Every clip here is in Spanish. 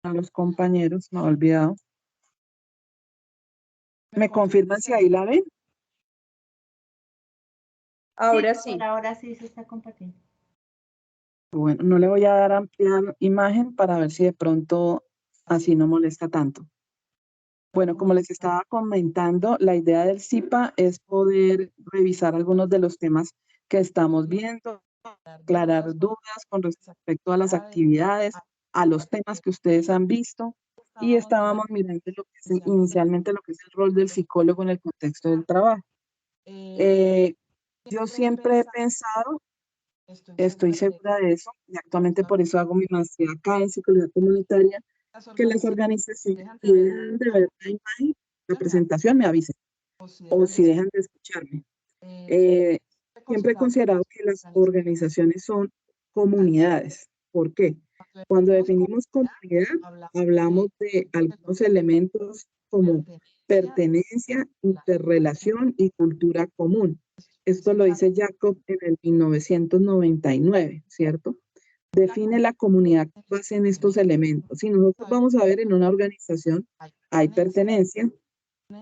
a los compañeros, me he olvidado. ¿Me confirman si ahí la ven? Ahora sí. Ahora sí se está compartiendo. Bueno, no le voy a dar ampliar imagen para ver si de pronto así no molesta tanto. Bueno, como les estaba comentando, la idea del CIPA es poder revisar algunos de los temas que estamos viendo, aclarar dudas con respecto a las actividades, a los temas que ustedes han visto, y estábamos mirando lo que es inicialmente lo que es el rol del psicólogo en el contexto del trabajo. Yo siempre he pensado, estoy segura de eso, y actualmente por eso hago mi maestría acá en psicología comunitaria, que las organizaciones, si dejan de ver la imagen, la presentación, me avisen, o si dejan de escucharme. Siempre he considerado que las organizaciones son comunidades. ¿Por qué? Cuando definimos comunidad, hablamos de algunos elementos como pertenencia, interrelación y cultura común. Esto lo dice Jacob en el 1999, ¿cierto? Define la comunidad con base en estos elementos. Si nosotros vamos a ver en una organización, hay pertenencia,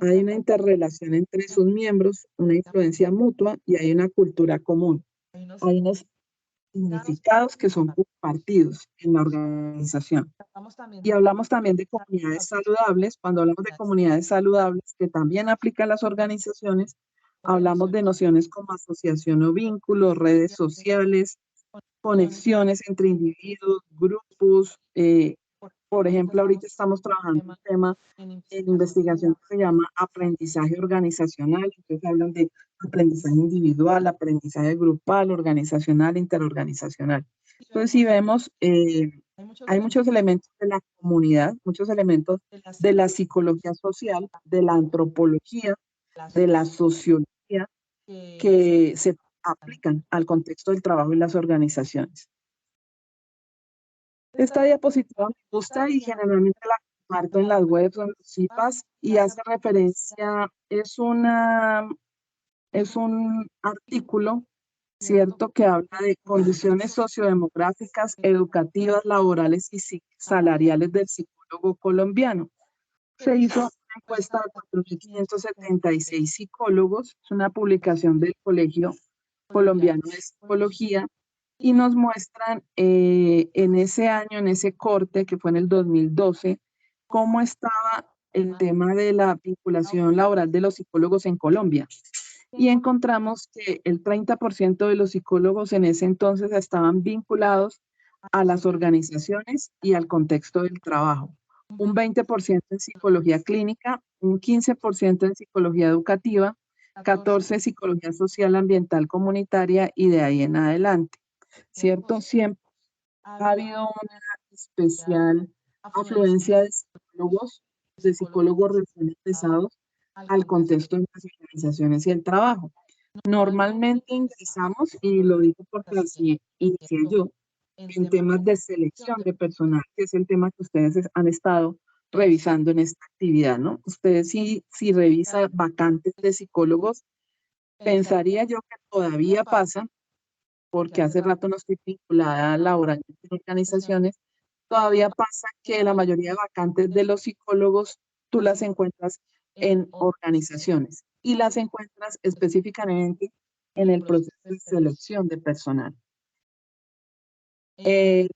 hay una interrelación entre sus miembros, una influencia mutua y hay una cultura común. Hay unos significados que son compartidos en la organización. Y hablamos también de comunidades saludables. Cuando hablamos de comunidades saludables, que también aplican las organizaciones, hablamos de nociones como asociación o vínculo, redes sociales, conexiones entre individuos, grupos. Por ejemplo, ahorita estamos trabajando un tema en investigación que se llama aprendizaje organizacional. Entonces hablan de aprendizaje individual, aprendizaje grupal, organizacional, interorganizacional. Entonces, si vemos, hay muchos elementos de la comunidad, muchos elementos de la psicología social, de la antropología, de la sociología, que se aplican al contexto del trabajo y las organizaciones. Esta diapositiva me gusta y generalmente la comparto en las webs o en los CIPAs y hace referencia, es un artículo, ¿cierto?, que habla de condiciones sociodemográficas, educativas, laborales y salariales del psicólogo colombiano. Se hizo una encuesta de 4.576 psicólogos, es una publicación del Colegio Colombiano de Psicología, y nos muestran en ese año, en ese corte que fue en el 2012, cómo estaba el tema de la vinculación laboral de los psicólogos en Colombia. Y encontramos que el 30% de los psicólogos en ese entonces estaban vinculados a las organizaciones y al contexto del trabajo. Un 20% en psicología clínica, un 15% en psicología educativa, 14% en psicología social, ambiental, comunitaria y de ahí en adelante. ¿Cierto? Siempre ha habido una especial afluencia de psicólogos recién egresados al contexto de las organizaciones y el trabajo. Normalmente ingresamos, y lo digo porque así inicié yo, en temas de selección de personal, que es el tema que ustedes han estado revisando en esta actividad, ¿no? Ustedes si revisan vacantes de psicólogos, pensaría yo que todavía pasa, porque hace rato no estoy vinculada laboralmente en organizaciones, todavía pasa que la mayoría de vacantes de los psicólogos tú las encuentras en organizaciones y las encuentras específicamente en el proceso de selección de personal. Esta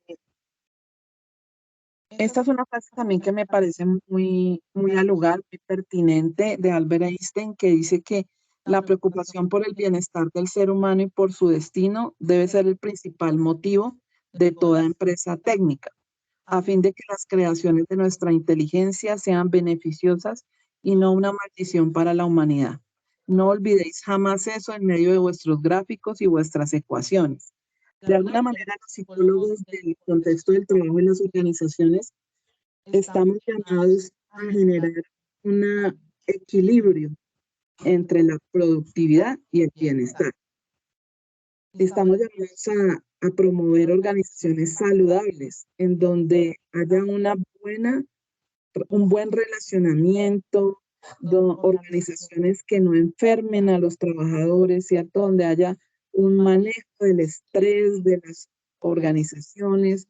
es una frase también que me parece muy al lugar, muy pertinente, de Albert Einstein, que dice que la preocupación por el bienestar del ser humano y por su destino debe ser el principal motivo de toda empresa técnica, a fin de que las creaciones de nuestra inteligencia sean beneficiosas y no una maldición para la humanidad. No olvidéis jamás eso en medio de vuestros gráficos y vuestras ecuaciones. De alguna manera, los psicólogos del contexto del trabajo en las organizaciones estamos llamados a generar un equilibrio entre la productividad y el bienestar. Estamos llamados a promover organizaciones saludables en donde haya un buen relacionamiento, organizaciones que no enfermen a los trabajadores, ¿cierto? Donde haya un manejo del estrés de las organizaciones.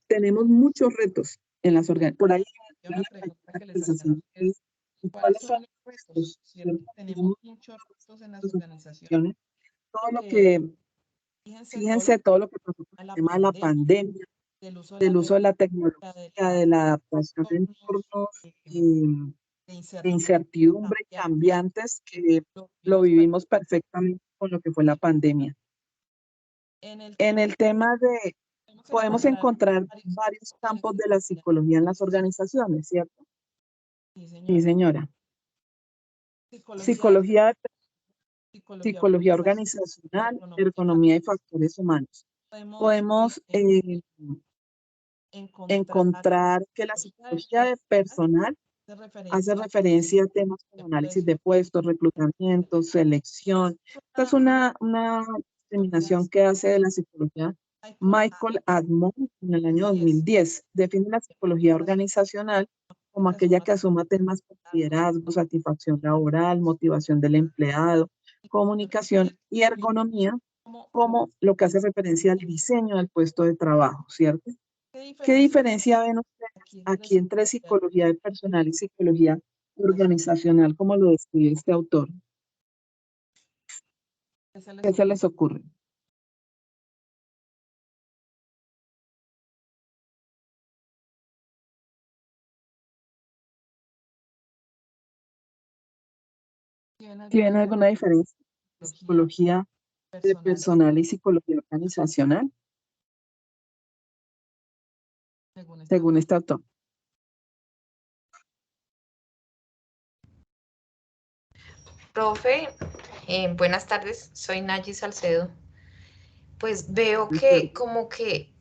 Tenemos muchos retos por ahí una pregunta que les hacían es, ¿cuáles son los puestos? ¿Cierto? Tenemos muchos puestos en las organizaciones. Todo lo que, fíjense todo lo que pasó con el tema de la pandemia, del uso de la tecnología, de la adaptación de entornos de incertidumbre cambiantes que lo vivimos perfectamente con lo que fue la pandemia. En el tema de, podemos encontrar varios campos de la psicología en las organizaciones, ¿cierto? Sí, señora. Psicología organizacional, ergonomía y factores humanos. Podemos encontrar que la psicología de personal hace referencia a temas como análisis de puestos, reclutamiento, selección. Esta es una determinación que hace de la psicología Michael Admon en el año 2010. Define la psicología organizacional como aquella que asuma temas como liderazgo, satisfacción laboral, motivación del empleado, comunicación y ergonomía, como lo que hace referencia al diseño del puesto de trabajo, ¿cierto? ¿Qué diferencia ven ustedes aquí entre psicología de personal y psicología organizacional, como lo describe este autor? ¿Qué se les ocurre? ¿Tienen alguna diferencia entre psicología de personal y psicología organizacional? Según este autor. Profe, buenas tardes, soy Nayi Salcedo. Pues veo que como que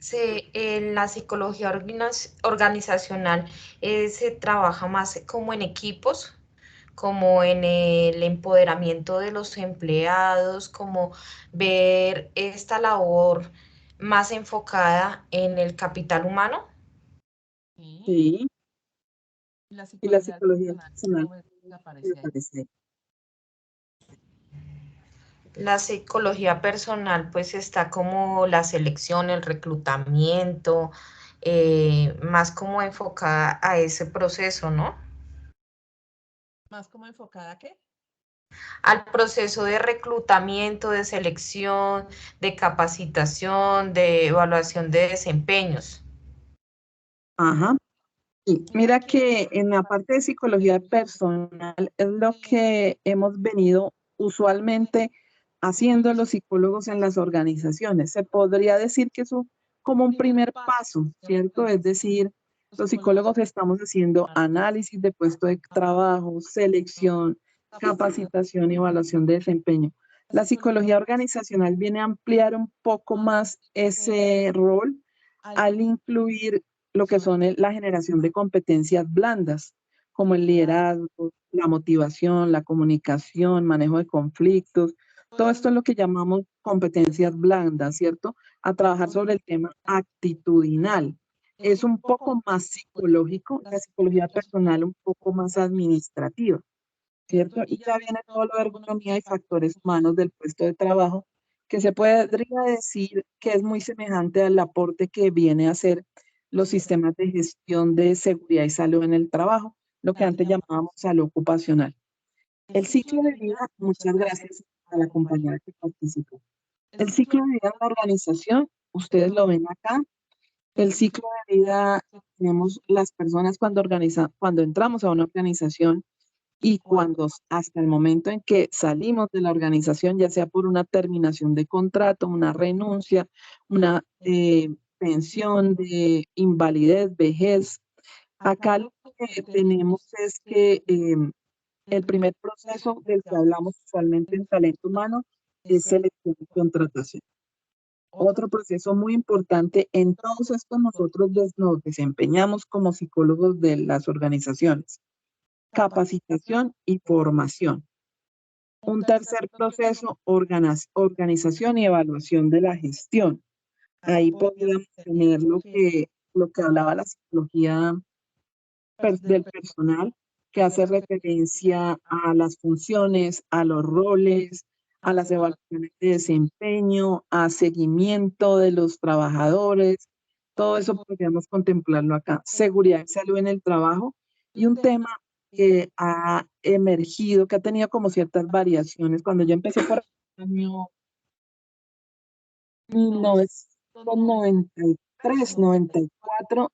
en la psicología organizacional se trabaja más como en equipos, como en el empoderamiento de los empleados, como ver esta labor más enfocada en el capital humano. Sí. Y la psicología personal, ¿qué le parece? La psicología personal pues está como la selección, el reclutamiento, más como enfocada a ese proceso, ¿no? ¿Más como enfocada a qué? Al proceso de reclutamiento, de selección, de capacitación, de evaluación de desempeños. Ajá. Sí, mira que en la parte de psicología personal es lo que hemos venido usualmente haciendo los psicólogos en las organizaciones. Se podría decir que es como un primer paso, ¿cierto? Es decir, los psicólogos estamos haciendo análisis de puesto de trabajo, selección, capacitación y evaluación de desempeño. La psicología organizacional viene a ampliar un poco más ese rol al incluir lo que son la generación de competencias blandas, como el liderazgo, la motivación, la comunicación, manejo de conflictos. Todo esto es lo que llamamos competencias blandas, ¿cierto? A trabajar sobre el tema actitudinal. Es un poco más psicológico, la psicología personal un poco más administrativa, ¿cierto? Y ya viene todo lo de ergonomía y factores humanos del puesto de trabajo, que se podría decir que es muy semejante al aporte que viene a hacer los sistemas de gestión de seguridad y salud en el trabajo, lo que antes llamábamos salud ocupacional. El ciclo de vida, muchas gracias a la compañera que participó. El ciclo de vida en la organización, ustedes lo ven acá. El ciclo de vida, tenemos las personas cuando entramos a una organización y cuando hasta el momento en que salimos de la organización, ya sea por una terminación de contrato, una renuncia, una pensión de invalidez, vejez. Acá lo que tenemos es que el primer proceso del que hablamos usualmente en talento humano es selección y contratación. Otro proceso muy importante en todos estos nosotros nos desempeñamos como psicólogos de las organizaciones. Capacitación y formación. Un tercer proceso, organización y evaluación de la gestión. Ahí podríamos tener lo que hablaba la psicología del personal, que hace referencia a las funciones, a los roles, a las evaluaciones de desempeño, a seguimiento de los trabajadores, Todo eso podríamos contemplarlo acá. Seguridad y salud en el trabajo. Y un tema que ha emergido, que ha tenido como ciertas variaciones. Cuando yo empecé por el año 1993, 94,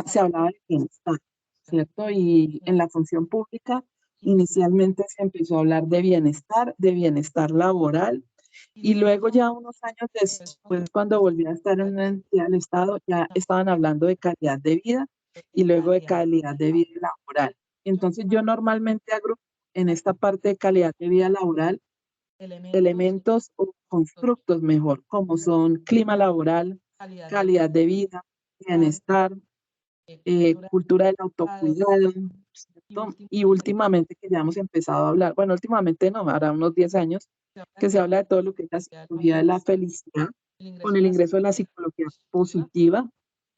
se hablaba de bienestar, ¿cierto? Y en la función pública inicialmente se empezó a hablar de bienestar laboral, y luego ya unos años después, cuando volví a estar en una entidad del Estado, ya estaban hablando de calidad de vida y luego de calidad de vida laboral. Entonces yo normalmente agrupo en esta parte de calidad de vida laboral elementos o constructos mejor, como son clima laboral, calidad de vida, bienestar, cultura del autocuidado, ¿cierto? Y últimamente que ya hemos empezado a hablar, bueno, últimamente no, ahora unos 10 años, que se habla de todo lo que es la psicología de la felicidad, con el ingreso de la psicología positiva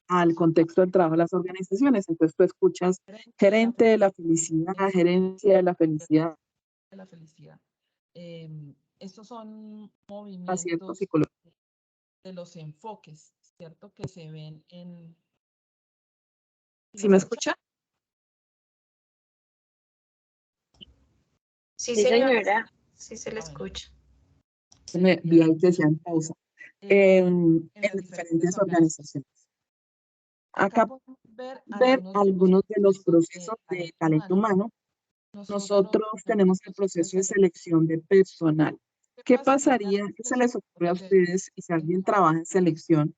al contexto del trabajo de las organizaciones. Entonces tú escuchas gerente de la felicidad, gerencia de la felicidad, a ciertos psicólogos. ¿Sí me escucha? Sí, Sí, señora. señora. Sí se le escucha. Me vi ahí que decía en pausa. En diferentes organizaciones. Acá ver algunos de los procesos de talento humano. Nosotros tenemos el proceso de selección de personal. ¿Qué pasaría? ¿Qué se les ocurre a ustedes y si alguien trabaja en selección?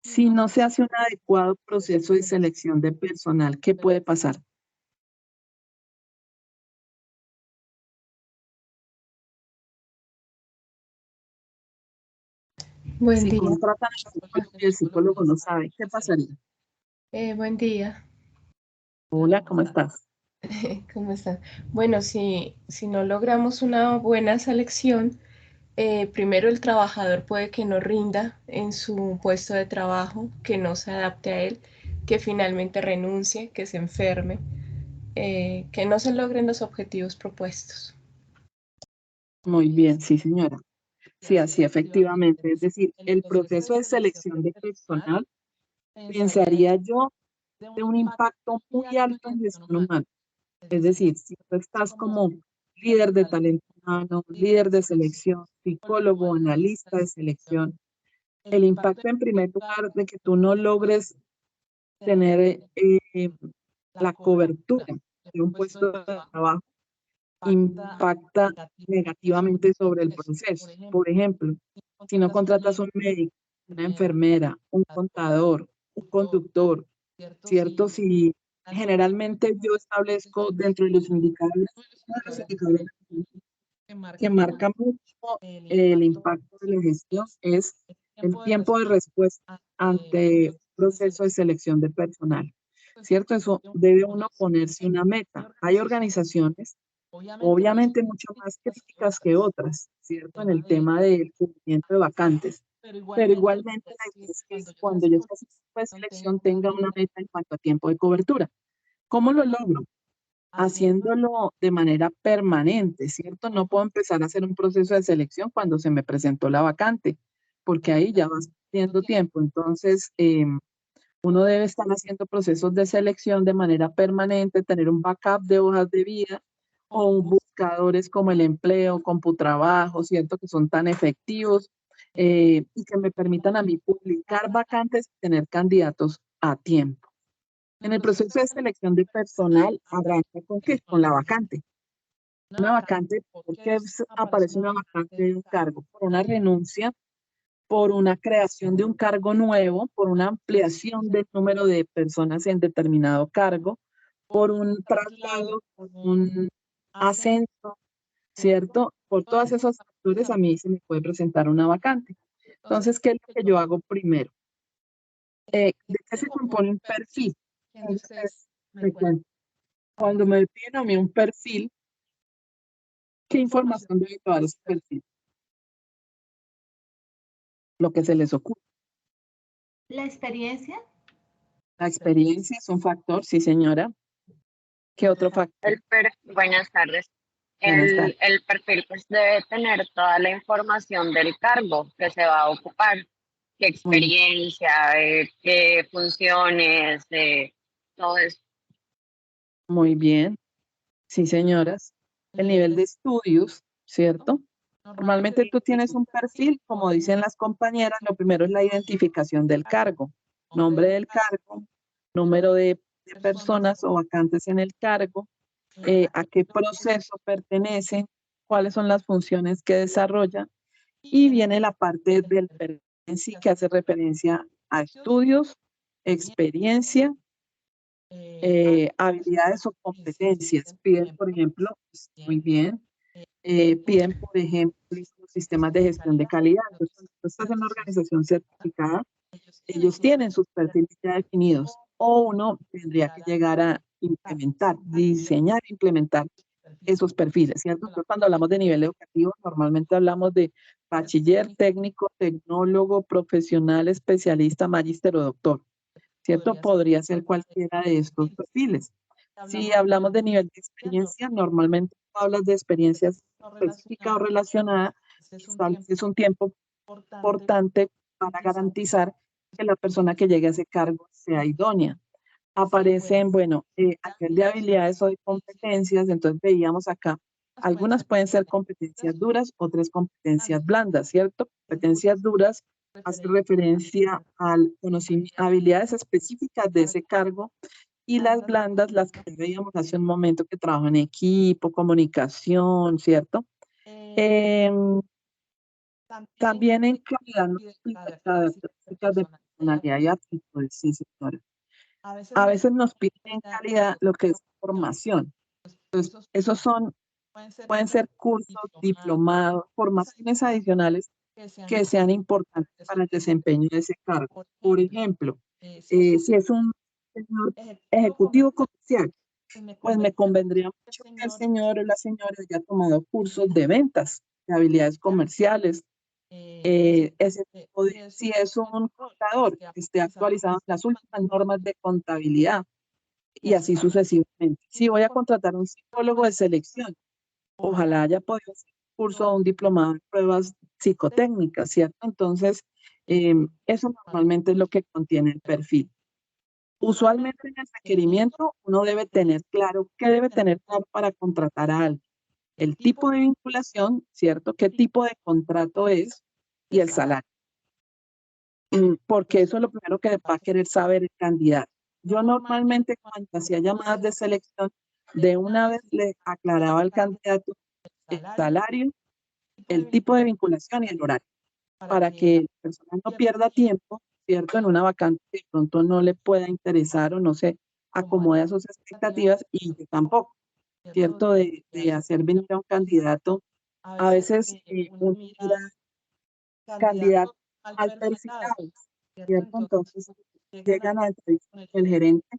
Si no se hace un adecuado proceso de selección de personal, ¿qué puede pasar? Buen Si día. contratan al psicólogo y el psicólogo no sabe, ¿qué pasaría? Buen día. Hola, ¿cómo estás? ¿Cómo están? Bueno, si no logramos una buena selección, primero el trabajador puede que no rinda en su puesto de trabajo, que no se adapte a él, que finalmente renuncie, que se enferme, que no se logren los objetivos propuestos. Muy bien, sí, señora. Sí, así efectivamente. Es decir, el proceso de selección de personal, pensaría yo, de un impacto muy alto en gestión humana. Es decir, si tú estás como líder de talento humano, líder de selección, psicólogo, analista de selección, el impacto en primer lugar de que tú no logres tener la cobertura de un puesto de trabajo impacta negativamente sobre el proceso. Por ejemplo, si no contratas un médico, una enfermera, un contador, un conductor, ¿cierto? Si generalmente yo establezco dentro de los indicadores que marca mucho el impacto de la gestión es el tiempo de respuesta ante un proceso de selección de personal, ¿cierto? Eso debe uno ponerse una meta. Hay organizaciones, obviamente mucho más críticas que otras, ¿cierto? En el tema del cubrimiento de vacantes, pero igualmente la idea es que cuando yo faço una selección tenga una meta en cuanto a tiempo de cobertura. ¿Cómo lo logro? Haciéndolo de manera permanente, ¿cierto? No puedo empezar a hacer un proceso de selección cuando se me presentó la vacante, porque ahí ya vas perdiendo tiempo. Entonces, uno debe estar haciendo procesos de selección de manera permanente, tener un backup de hojas de vida o buscadores como el empleo, CompuTrabajo, ¿cierto? Que son tan efectivos y que me permitan a mí publicar vacantes y tener candidatos a tiempo. En el proceso de selección de personal, arranca con qué? Con la vacante. Una vacante, ¿por qué aparece una vacante de un cargo? Por una renuncia, por una creación de un cargo nuevo, por una ampliación del número de personas en determinado cargo, por un traslado, por un ascenso, ¿cierto? Por todos esos factores a mí se me puede presentar una vacante. Entonces, ¿qué es lo que yo hago primero? ¿De qué se compone un perfil? Entonces, me cuento. Cuando me piden a mí un perfil, ¿qué información debe llevar ese perfil? Lo que se les ocurre. ¿La experiencia? La experiencia es un factor, sí, señora. ¿Qué otro factor? Buenas tardes. Buenas tardes. El perfil pues debe tener toda la información del cargo que se va a ocupar. qué experiencia, qué funciones, todo eso. Muy bien. Sí, señoras. El nivel de estudios, ¿cierto? Normalmente tú tienes un perfil, como dicen las compañeras, lo primero es la identificación del cargo, nombre del cargo, número de personas o vacantes en el cargo, a qué proceso pertenecen, cuáles son las funciones que desarrolla, y viene la parte del perfil en sí que hace referencia a estudios, experiencia, habilidades o competencias. Piden, por ejemplo, muy bien, piden, por ejemplo, los sistemas de gestión de calidad. Entonces, cuando tú estás en una organización certificada, ellos tienen sus perfiles ya definidos o uno tendría que llegar a implementar, diseñar, implementar esos perfiles, ¿cierto? Entonces, cuando hablamos de nivel educativo, normalmente hablamos de bachiller, técnico, tecnólogo, profesional, especialista, magíster o doctor, ¿cierto? Podría ser cualquiera de estos perfiles. Si hablamos de nivel de experiencia, normalmente hablas de experiencias específica o relacionada, es un tiempo importante para garantizar que la persona que llegue a ese cargo sea idónea. Aparecen, bueno, a nivel de habilidades o de competencias, entonces veíamos acá, algunas pueden ser competencias duras, otras competencias blandas, ¿cierto? Competencias duras hace referencia al conocimiento, habilidades específicas de ese cargo, y las blandas, las que veíamos hace un momento, que trabajan en equipo, comunicación, ¿cierto? También en calidad nos piden características de personalidad y actitudes, sí, señora. A veces nos piden en calidad lo que es formación. Entonces, esos pueden ser cursos, diplomados, formaciones adicionales que sean importantes para el desempeño de ese cargo. Por ejemplo, si es un señor ejecutivo comercial, pues me convendría mucho que el señor o la señora haya tomado cursos de ventas, de habilidades comerciales. Si es un contador, que esté actualizado en las últimas normas de contabilidad y así sucesivamente. Si voy a contratar un psicólogo de selección, ojalá haya podido hacer un curso o un diplomado en pruebas psicotécnicas, ¿cierto? Entonces, eso normalmente es lo que contiene el perfil. Usualmente en el requerimiento uno debe tener claro qué debe tener claro para contratar a alguien. El tipo de vinculación, ¿cierto? ¿Qué tipo de contrato es? Y el salario. Porque eso es lo primero que va a querer saber el candidato. Yo normalmente cuando hacía llamadas de selección, de una vez le aclaraba al candidato el salario, el tipo de vinculación y el horario, para que la persona no pierda tiempo, ¿cierto? En una vacante que de pronto no le pueda interesar o no se acomode a sus expectativas, y yo tampoco, ¿cierto? De hacer venir a un candidato. A veces uno mira candidatos mal perfilados, ¿cierto? Entonces llegan a entrevista con el gerente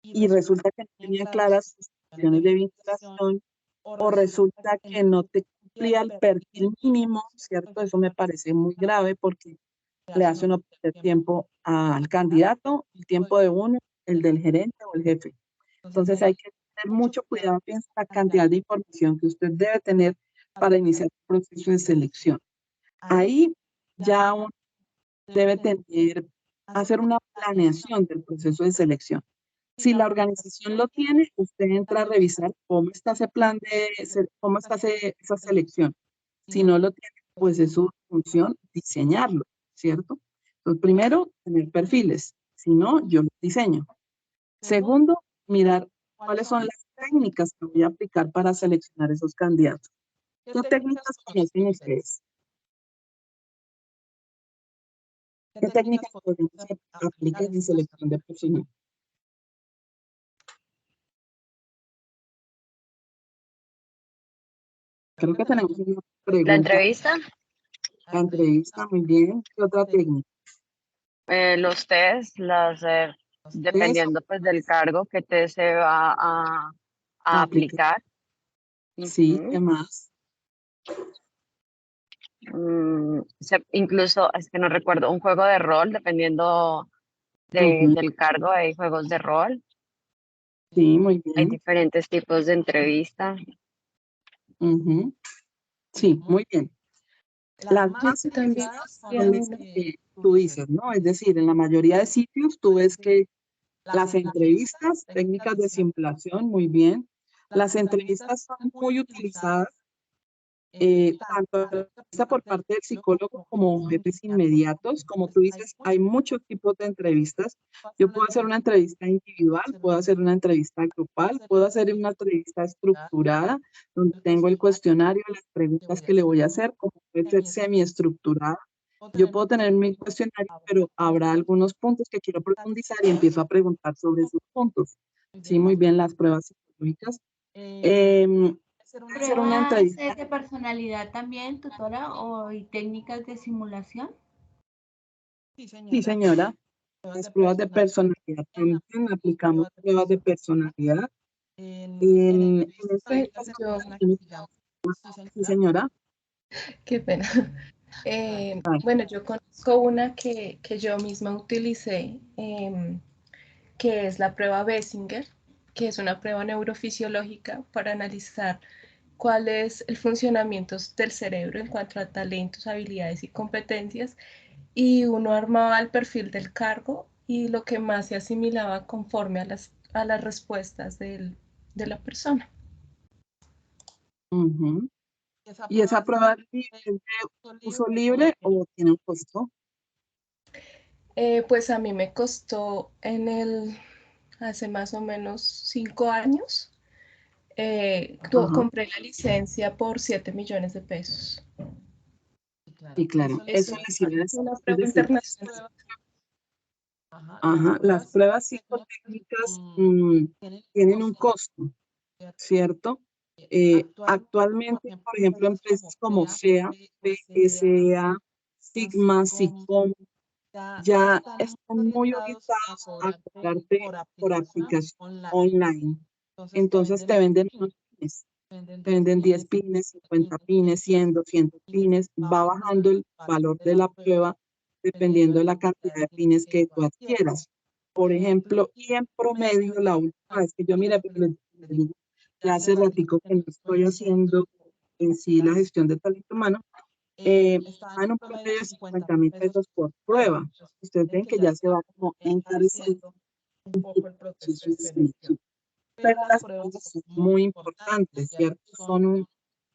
y resulta que no tenía claras sus funciones de vinculación, o resulta que no te cumplía el perfil mínimo, ¿cierto? Eso me parece muy grave porque le hace uno perder tiempo al candidato, el tiempo de uno, el del gerente o el jefe. Entonces hay que tener mucho cuidado en la cantidad de información que usted debe tener para iniciar el proceso de selección. Ahí ya uno debe tener, hacer una planeación del proceso de selección. Si la organización lo tiene, usted entra a revisar cómo está ese plan cómo está esa selección. Si no lo tiene, pues es su función diseñarlo, ¿cierto? Entonces, primero, tener perfiles. Si no, yo lo diseño. Segundo, mirar cuáles son las técnicas que voy a aplicar para seleccionar esos candidatos. ¿Qué técnicas conocen ustedes? ¿Qué técnicas podemos aplicar en selección de personal? Creo que tenemos una pregunta. ¿La entrevista? La entrevista, muy bien. ¿Qué otra técnica? Los test, dependiendo pues del cargo que te se va a aplicar. Sí, ¿qué más? Incluso, es que no recuerdo, un juego de rol, dependiendo del cargo, hay juegos de rol. Sí, muy Hay bien. diferentes tipos de entrevista. Sí, muy bien. Las más Eso también sería son las una. que tú dices, ¿no? Es decir, en la mayoría de sitios tú ves que las entrevistas, técnicas de simulación, muy bien. Las entrevistas son muy utilizadas tanto la entrevista por parte del psicólogo como jefes inmediatos. Como tú dices, hay muchos tipos de entrevistas. Yo puedo hacer una entrevista individual, puedo hacer una entrevista grupal, puedo hacer una entrevista estructurada, donde tengo el cuestionario, las preguntas que le voy a hacer, como puede ser semiestructurada. Yo puedo tener mi cuestionario, pero habrá algunos puntos que quiero profundizar y empiezo a preguntar sobre esos puntos. Sí, muy bien, las pruebas psicológicas. Hacer una ¿Pruebas entrevista. de personalidad también, tutora, o y técnicas de simulación? Sí, señora. Las pruebas de personalidad también aplicamos pruebas de personalidad. En Bueno, este yo, sí, señora. qué pena. Bueno, yo conozco una que yo misma utilicé, que es la prueba Bessinger, que es una prueba neurofisiológica para analizar cuál es el funcionamiento del cerebro en cuanto a talentos, habilidades y competencias. Y uno armaba el perfil del cargo y lo que más se asimilaba conforme a las respuestas de la persona. Ujú. ¿Y esa prueba es de uso libre o tiene un costo? Pues a mí me costó hace más o menos 5 años. Ajá. Compré la licencia por 7 millones de pesos. Y claro, Es eso le sirve una es prueba decir, internacional. ajá, las pruebas psicotécnicas tienen un costo, ¿cierto? Actualmente, por ejemplo, empresas como SEA, PSA, Sigma, SICOM, ya están muy orientados a cobrarte por aplicación online. Entonces te venden unos pines, te venden 10 pines, 50 pines, 100, 200 pines, va bajando el valor de la prueba dependiendo de la cantidad de pines que tú adquieras. Por ejemplo, y en promedio, la última vez que yo miré, pero les digo, ya hace ratico que no estoy haciendo en sí la gestión de talento humano, está en un promedio de 50.000 pesos por prueba. Ustedes ven que ya se va como encareciendo un poco el proceso de selección. Pero las pruebas son muy importantes, ¿cierto? Son un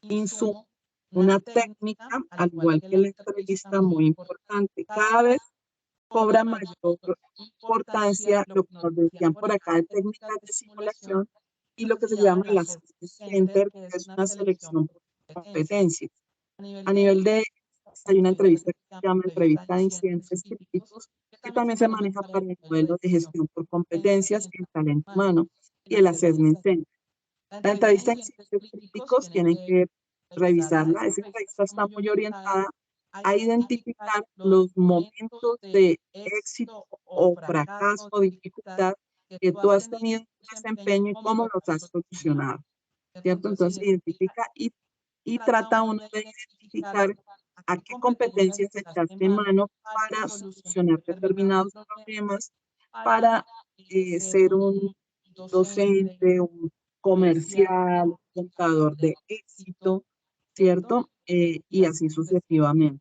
insumo, una técnica, al igual que la entrevista, muy importante. Cada vez cobra mayor importancia lo que nos decían por acá de técnicas de simulación y lo que se llama la Assessment Center, que es una selección por competencias. A nivel de, hay una entrevista que se llama entrevista de incidentes críticos, que también se maneja para el modelo de gestión por competencias en talento humano y el Assessment Center. La entrevista de incidentes críticos tienen que revisarla. Esa entrevista está muy orientada a identificar los momentos de éxito o fracaso o dificultad que tú has tenido en tu desempeño y cómo los has solucionado, ¿cierto? Entonces identifica y trata uno de identificar a qué competencias echaste mano para solucionar determinados problemas, para ser un docente, un comercial, un contador de éxito, ¿cierto? Y así sucesivamente.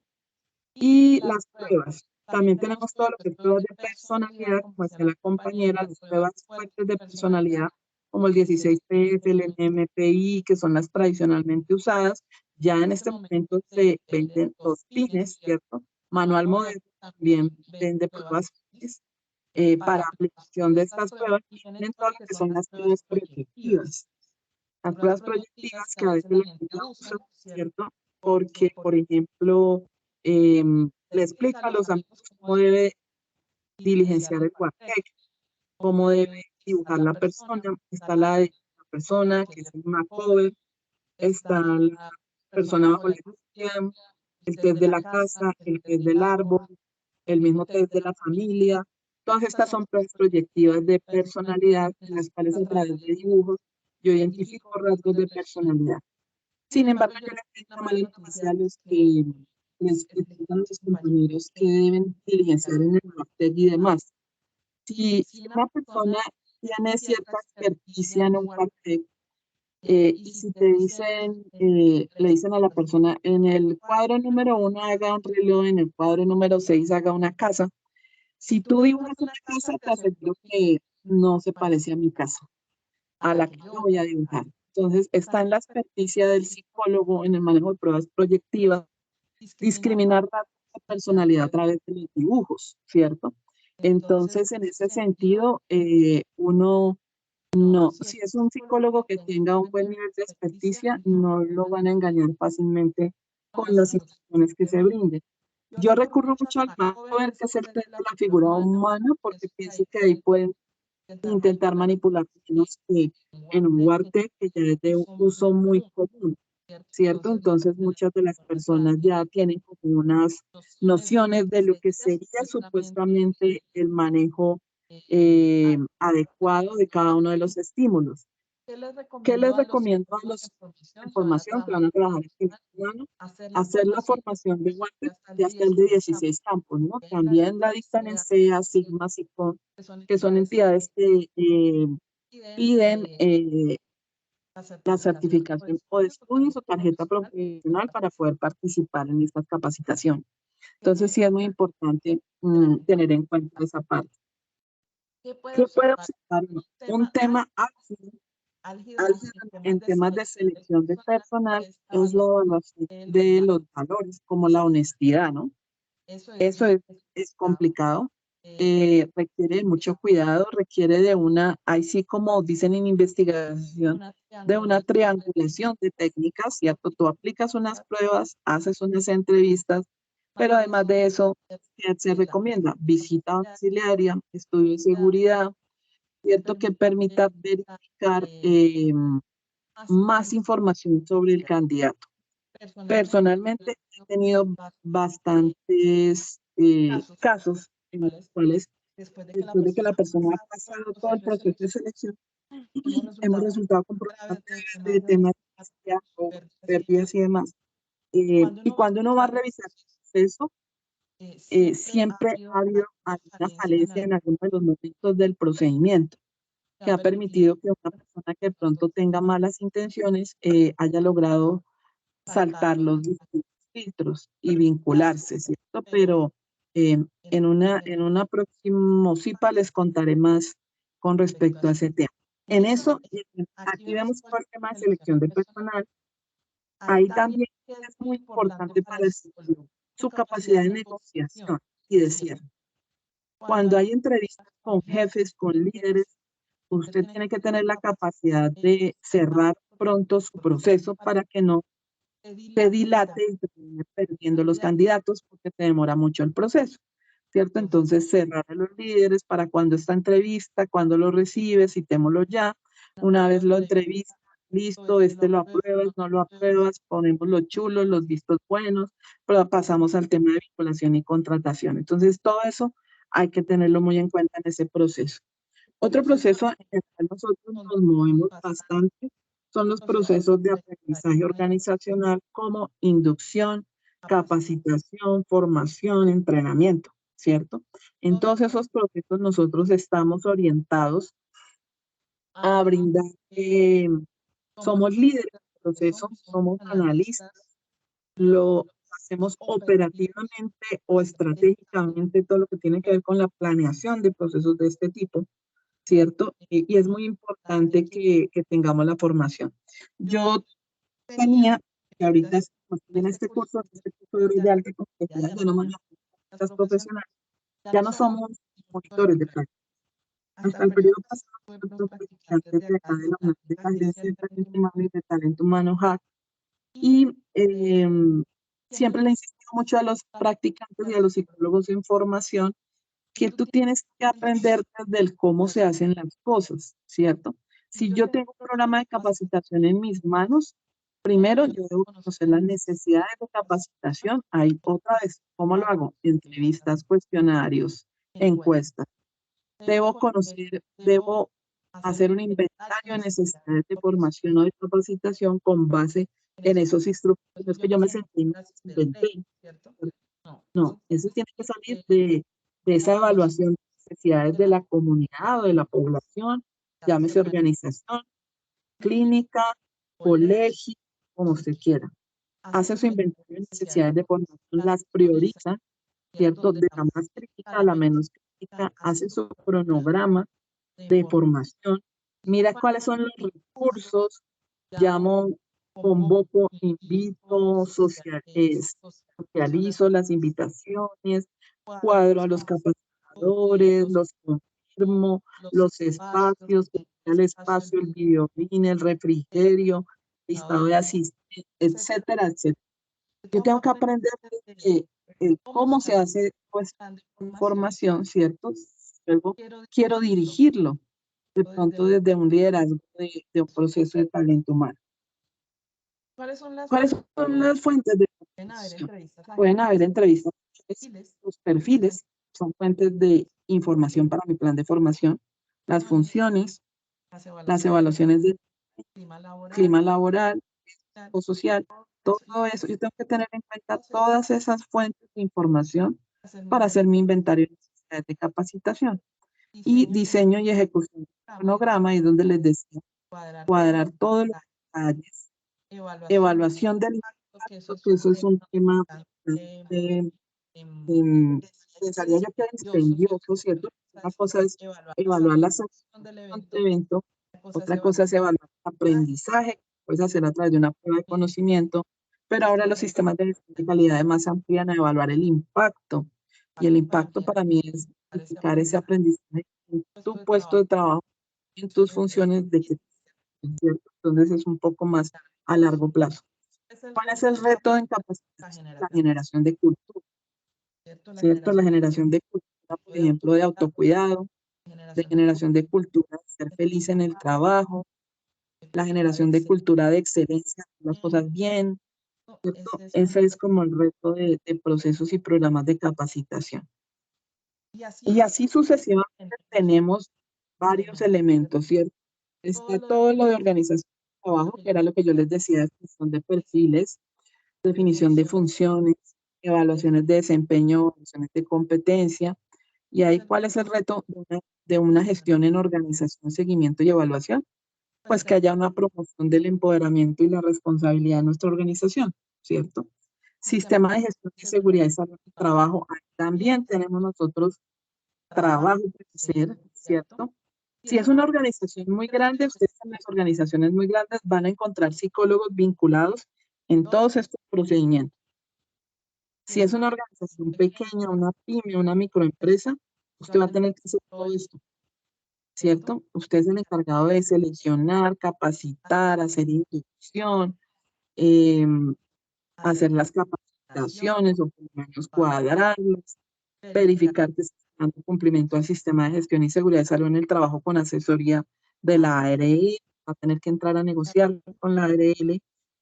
Y las pruebas. También tenemos todo lo que es pruebas de personalidad, como decía la compañera, las pruebas fuertes de personalidad, como el 16PF, el MPI, que son las tradicionalmente usadas. Ya en este momento se venden los pines, ¿cierto? Manual Moderno también vende pruebas fines, para aplicación de estas pruebas y tienen todo lo que son las pruebas proyectivas. Las pruebas proyectivas que a veces la gente usa, ¿cierto? Porque, por ejemplo, le explica a los amigos cómo debe diligenciar el cuartel, cómo debe dibujar la persona. Está la de la persona, que es el makeover, está la persona bajo la lluvia, el test de la casa, el test del árbol, el mismo test de la familia. Todas estas son pruebas proyectivas de personalidad, en las cuales a través de dibujos yo identifico rasgos de personalidad. Sin embargo, yo les tengo una mala noticia a los que les explican a los compañeros que deben diligenciar en el Martech y demás. Si una persona tiene cierta experticia en un Martech, Y si te dicen, le dicen a la persona, en el cuadro número 1 haga un reloj, en el cuadro número 6 haga una casa. Si tú dibujas una casa, te aseguro que no se parece a mi casa, a la que yo voy a dibujar. Entonces, está en la experticia del psicólogo en el manejo de pruebas proyectivas, discriminar rasgos de personalidad a través de los dibujos, ¿cierto? Entonces, en ese sentido, uno no, si es un psicólogo que tenga un buen nivel de experticia, no lo van a engañar fácilmente con las situaciones que se brinden. Yo recurro mucho al marco en que es el test de la figura humana porque pienso que ahí pueden intentar manipular menos que en un Warte que ya es de un uso muy común, ¿cierto? Entonces muchas de las personas ya tienen como unas nociones de lo que sería supuestamente el manejo adecuado de cada uno de los estímulos. ¿Qué les recomiendo a los en formación que van a trabajar en humano? Hacer la formación de Warte ya hasta el de 16 campos, ¿no? También la dictan en SEA, Sigma, SICON, que son entidades que piden la certificación o de estudios o tarjeta profesional para poder participar en estas capacitaciones. Entonces sí es muy importante tener en cuenta esa parte. ¿Qué puede observar? Un tema álgido en temas de selección de personal es la evaluación de los valores, como la honestidad, ¿no? Eso es complicado, requiere de mucho cuidado, requiere de una, ahí sí como dicen en investigación, de una triangulación de técnicas, ¿cierto? Tú aplicas unas pruebas, haces unas entrevistas, pero además de eso, ¿qué se recomienda? Visita domiciliaria, estudio de seguridad, ¿cierto? Que permita verificar más información sobre el candidato. Personalmente he tenido bastantes casos en los cuales después de que la persona ha pasado todo el proceso de selección, hemos resultado con problemas de temas o pérdidas y demás. Y cuando uno va a revisar eso, siempre ha habido alguna falencia en algunos de los momentos del procedimiento que ha permitido que una persona que de pronto tenga malas intenciones haya logrado saltar los distintos filtros y vincularse, ¿cierto? Pero en una próxima CIPA les contaré más con respecto a ese tema. En eso, aquí vemos todo el tema de selección de personal. Ahí también es muy importante para el psicólogo su capacidad de negociación y de cierre. Cuando hay entrevistas con jefes, con líderes, usted tiene que tener la capacidad de cerrar pronto su proceso para que no se dilate y se termine perdiendo los candidatos porque se demora mucho el proceso, ¿cierto? Entonces, cerrar a los líderes para cuando esta entrevista, cuando lo recibes, citémoslo ya, una vez lo entrevistas, listo, lo apruebas, no lo apruebas, ponemos los chulos, los vistos buenos, pero pasamos al tema de vinculación y contratación. Entonces, todo eso hay que tenerlo muy en cuenta en ese proceso. Otro proceso en el cual nosotros nos movemos bastante son los procesos de aprendizaje organizacional como inducción, capacitación, formación, entrenamiento, ¿cierto? En todos esos procesos nosotros estamos orientados a brindar, somos líderes del proceso, somos analistas, lo hacemos operativamente o estratégicamente todo lo que tiene que ver con la planeación de procesos de este tipo, ¿cierto? Y es muy importante que tengamos la formación. Yo tenía, que ahorita estamos en este curso de alta complejidad, ya no manejamos prácticas profesionales, ya no somos monitores de prácticas. Hasta el periodo pasado, nosotros practicantes de acá de la Unidad de la Gerencia de Talento Humano y de Talento Humano HAC, y siempre le insisto mucho a los practicantes y a los psicólogos en formación que tú tienes que aprender desde el cómo se hacen las cosas, ¿cierto? Si yo tengo un programa de capacitación en mis manos, primero yo debo conocer las necesidades de capacitación. Ahí otra vez, ¿cómo lo hago? Entrevistas, cuestionarios, encuestas. Debo hacer un inventario de necesidades de formación o de capacitación con base en esos instrumentos. No es que yo me senté y me las inventé, ¿cierto? No, eso tiene que salir de esa evaluación de necesidades de la comunidad o de la población, llámese organización, clínica, colegio, como usted quiera. Hace su inventario de necesidades de formación, las prioriza, ¿cierto? De la más crítica a la menos crítica, hace su cronograma de formación, mira cuáles son los recursos, llamo, convoco, invito, socializo las invitaciones, cuadro a los capacitadores, los confirmo, los espacios, el espacio, el videolín, el refrigerio, listado de asistentes, etcétera, etcétera. Yo tengo que aprender cómo se hace pues información, ¿cierto? Luego quiero dirigirlo, de pronto desde un liderazgo de un proceso de talento humano. ¿Cuáles son las fuentes de información? Pueden haber entrevistas, los perfiles son fuentes de información para mi plan de formación, las funciones, las evaluaciones de clima laboral, o social, todo eso. Yo tengo que tener en cuenta todas esas fuentes de información para hacer mi inventario de necesidades de capacitación. Y diseño y ejecución del cronograma, y donde les decía, cuadrar todos los detalles. Evaluación del impacto, que eso es un tema, pensaría yo que es dispendioso, ¿cierto? Una cosa es evaluar las acciones del evento, otra cosa es evaluar el aprendizaje, que puedes hacer a través de una prueba de conocimiento, pero ahora los sistemas de gestión de calidad más amplían a evaluar el impacto. Y el impacto para mí es aplicar ese aprendizaje en tu puesto de trabajo, en tus funciones de que, ¿cierto? Entonces es un poco más a largo plazo. ¿Cuál es el reto en capacitación? La generación de cultura, ¿cierto? La generación de cultura, por ejemplo, de autocuidado, de generación de cultura de ser feliz en el trabajo, la generación de cultura de excelencia, hacer las cosas bien, ¿cierto? Ese es como el reto de procesos y programas de capacitación. Y así sucesivamente tenemos varios elementos, ¿cierto? Está todo lo de organización de trabajo, que era lo que yo les decía, definición de perfiles, definición de funciones, evaluaciones de desempeño, evaluaciones de competencia. Y ahí, ¿cuál es el reto de una gestión en organización, seguimiento y evaluación? Pues que haya una promoción del empoderamiento y la responsabilidad de nuestra organización, ¿cierto? Sistema de gestión de seguridad y salud del trabajo. Ahí también tenemos nosotros trabajo que hacer, ¿cierto? Si es una organización muy grande, ustedes en las organizaciones muy grandes van a encontrar psicólogos vinculados en todos estos procedimientos. Si es una organización pequeña, una pyme, una microempresa, usted va a tener que hacer todo esto, ¿cierto? Usted es el encargado de seleccionar, capacitar, hacer inducción, hacer las capacitaciones o por lo menos cuadrarlas, verificar que se está dando cumplimiento al sistema de gestión y seguridad de salud en el trabajo con asesoría de la ARL, va a tener que entrar a negociar con la ARL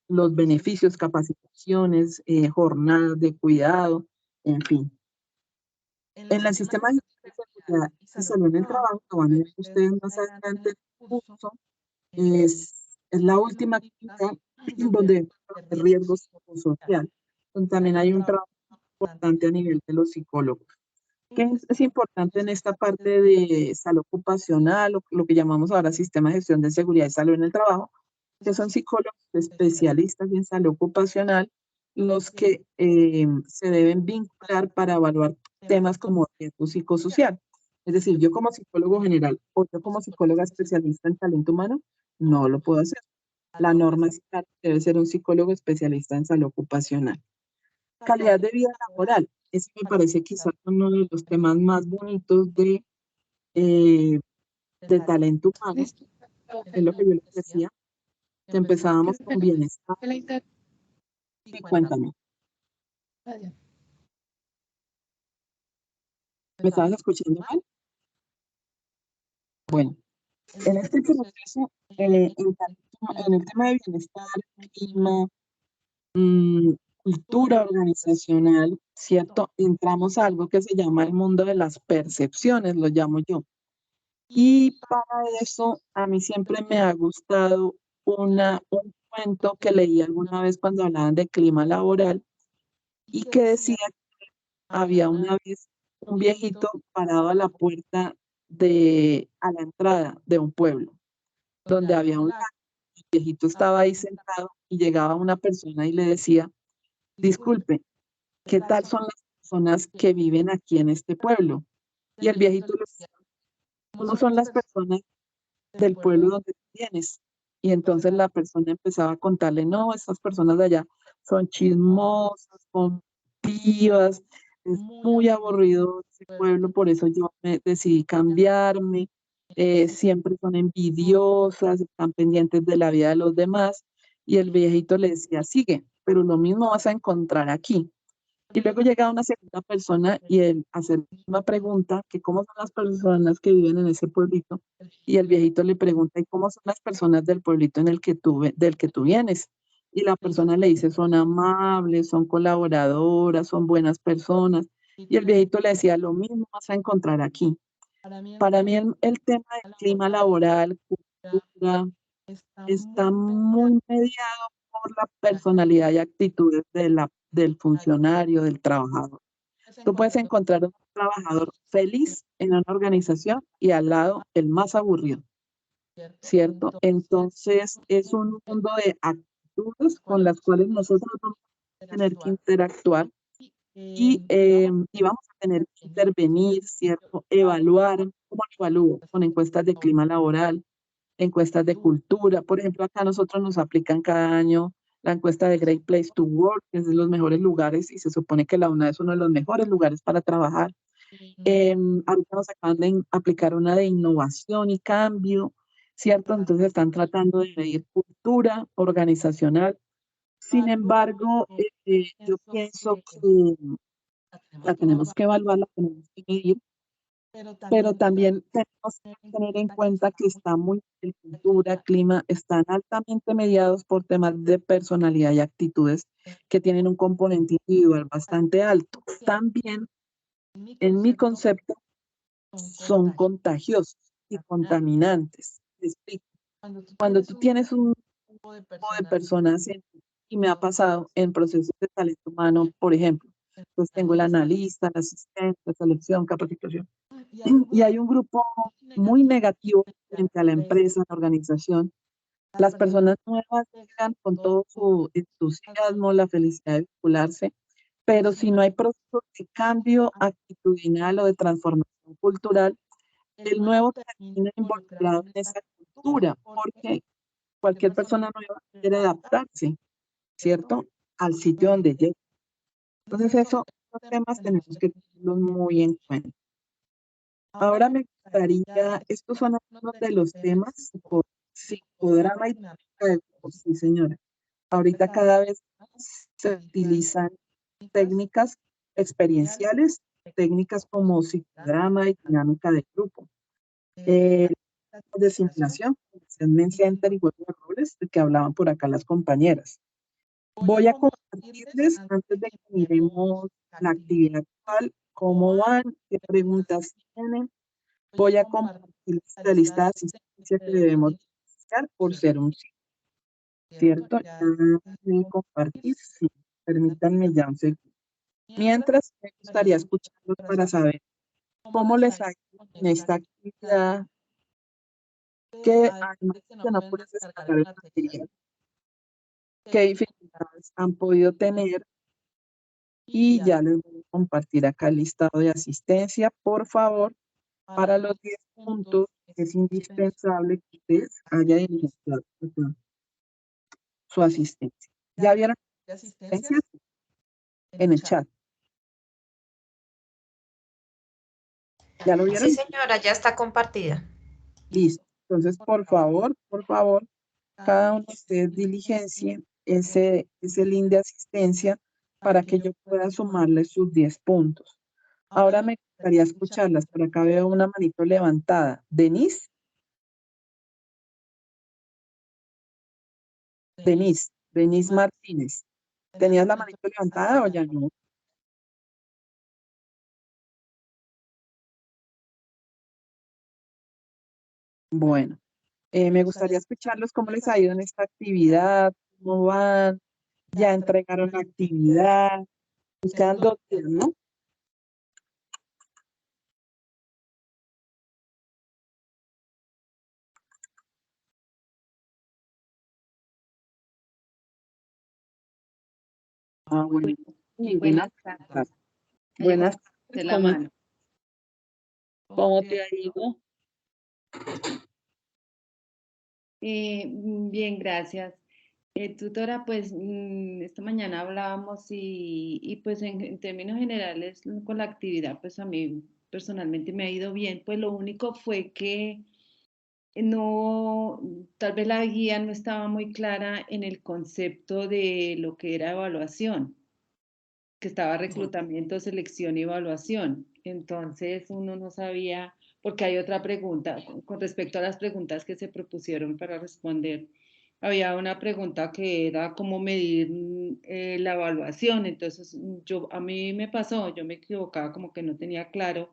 los beneficios, capacitaciones, jornadas de cuidado, en fin. En el sistema de seguridad y salud en el trabajo, que van a ver ustedes más adelante el curso, es la última actividad donde hay riesgos psicosociales, donde también hay un trabajo importante a nivel de los psicólogos. ¿Qué es importante en esta parte de salud ocupacional, o lo que llamamos ahora sistema de gestión de seguridad y salud en el trabajo? Que son psicólogos especialistas en salud ocupacional los que se deben vincular para evaluar temas como riesgo psicosocial. Es decir, yo como psicólogo general o yo como psicóloga especialista en talento humano, no lo puedo hacer. La norma es que debe ser un psicólogo especialista en salud ocupacional. Calidad de vida laboral. Ese me parece quizás uno de los temas más bonitos de talento humano. Es lo que yo les decía, que empezábamos con bienestar. Y cuéntame. ¿Me estabas escuchando mal? Bueno, en este proceso, en el tema de bienestar, clima, cultura organizacional, ¿cierto? Entramos a algo que se llama el mundo de las percepciones, lo llamo yo. Y para eso, a mí siempre me ha gustado un cuento que leí alguna vez cuando hablaban de clima laboral y que decía que había una vez un viejito parado a la puerta a la entrada de un pueblo, donde había un lago, viejito estaba ahí sentado y llegaba una persona y le decía, disculpe, ¿qué tal son las personas que viven aquí en este pueblo? Y el viejito le decía, ¿cómo son las personas del pueblo donde tú vienes? Y entonces la persona empezaba a contarle, no, estas personas de allá son chismosas, son vivas, es muy aburrido ese pueblo, por eso yo me decidí cambiarme, siempre son envidiosas, están pendientes de la vida de los demás. Y el viejito le decía, sigue, pero lo mismo vas a encontrar aquí. Y luego llega una segunda persona y él hace una pregunta, que cómo son las personas que viven en ese pueblito. Y el viejito le pregunta, ¿y cómo son las personas del pueblito en el que del que tú vienes? Y la persona le dice, son amables, son colaboradoras, son buenas personas. Y el viejito le decía, lo mismo vas a encontrar aquí. Para mí el tema del clima laboral, cultura, está muy mediado por la personalidad y actitudes del funcionario, del trabajador. Tú puedes encontrar un trabajador feliz en una organización y al lado el más aburrido, ¿cierto? Entonces es un mundo de actitudes con las cuales nosotros vamos a tener que interactuar y vamos a tener que intervenir, ¿cierto? Evaluar, ¿cómo lo evalúo? Con encuestas de clima laboral, encuestas de cultura. Por ejemplo, acá a nosotros nos aplican cada año la encuesta de Great Place to Work, que es de los mejores lugares y se supone que la UNA es uno de los mejores lugares para trabajar. Ahorita nos acaban de aplicar una de innovación y cambio, ¿cierto? Entonces están tratando de medir cultura organizacional. Sin embargo, yo pienso que la tenemos que evaluar, la tenemos que medir, pero también tenemos que tener en cuenta que el cultura, clima, están altamente mediados por temas de personalidad y actitudes que tienen un componente individual bastante alto. También, en mi concepto, son contagiosos y contaminantes. Me explico. Cuando tú tienes un grupo de personas, y me ha pasado en procesos de talento humano, por ejemplo, pues tengo el analista, el asistente, la selección, capacitación, y hay un grupo muy negativo frente a la empresa, la organización. Las personas nuevas llegan con todo su entusiasmo, la felicidad de vincularse, pero si no hay procesos de cambio actitudinal o de transformación cultural, el nuevo termina involucrado en esa cultura, porque cualquier persona nueva quiere adaptarse, ¿cierto? Al sitio donde llega. Entonces, esos temas tenemos que tenerlos muy en cuenta. Ahora me gustaría, estos son algunos de los temas, psicodrama y dinámica de grupo, sí, señora. Ahorita cada vez más se utilizan técnicas experienciales, técnicas como psicodrama y dinámica de grupo. Desimplación, men center y juego de roles, de que hablaban por acá las compañeras. Voy a compartirles, antes de que miremos la actividad actual, cómo van, qué preguntas tienen. Voy a compartir la lista de asistencia que debemos iniciar por ser un sí, ¿cierto? Ya voy a compartir, sí. Permítanme ya un segundo. Mientras, me gustaría escucharlos para saber cómo les ha ido en esta actividad, que además de no puedes descargar el material, qué dificultades han podido tener, y ya les voy a compartir acá el listado de asistencia. Por favor, para los 10 puntos es indispensable que ustedes hayan iniciado su asistencia. ¿Ya vieron la asistencia? En el chat. ¿Ya lo vieron? Sí, señora, ya está compartida. Listo. Entonces, por favor, cada uno de ustedes diligencien ese link de asistencia para que yo pueda sumarle sus 10 puntos. Ahora me gustaría escucharlas. Por acá veo una manito levantada. Denise. Denise Martínez. ¿Tenías la manito levantada o ya no? Bueno, me gustaría escucharlos cómo les ha ido en esta actividad, cómo van, ya entregaron la actividad, nos quedan 2 días, ¿no? Bueno. Sí, Buenas tardes. Buenas De tardes. la mano. ¿Cómo te ha ido? Bien, gracias. Tutora, pues esta mañana hablábamos y pues en términos generales con la actividad, pues a mí personalmente me ha ido bien, pues lo único fue que no, tal vez la guía no estaba muy clara en el concepto de lo que era evaluación, que estaba reclutamiento, selección y evaluación. Entonces uno no sabía, porque hay otra pregunta con respecto a las preguntas que se propusieron para responder. Había una pregunta que era cómo medir la evaluación. Entonces a mí me pasó, yo me equivocaba, como que no tenía claro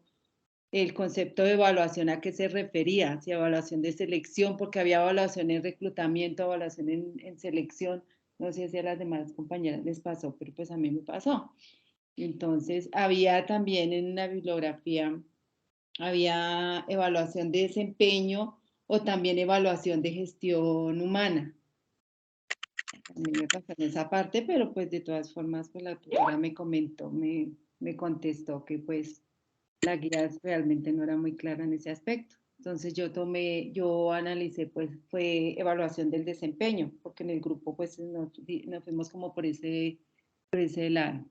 el concepto de evaluación a qué se refería, si evaluación de selección, porque había evaluación en reclutamiento, evaluación en selección. No sé si a las demás compañeras les pasó, pero pues a mí me pasó. Entonces, había también en la bibliografía, había evaluación de desempeño o también evaluación de gestión humana. A mí me pasó en esa parte, pero pues de todas formas, pues la tutora me comentó, me contestó que pues la guía realmente no era muy clara en ese aspecto. Entonces yo analicé, pues fue evaluación del desempeño, porque en el grupo pues nos fuimos como por ese lado.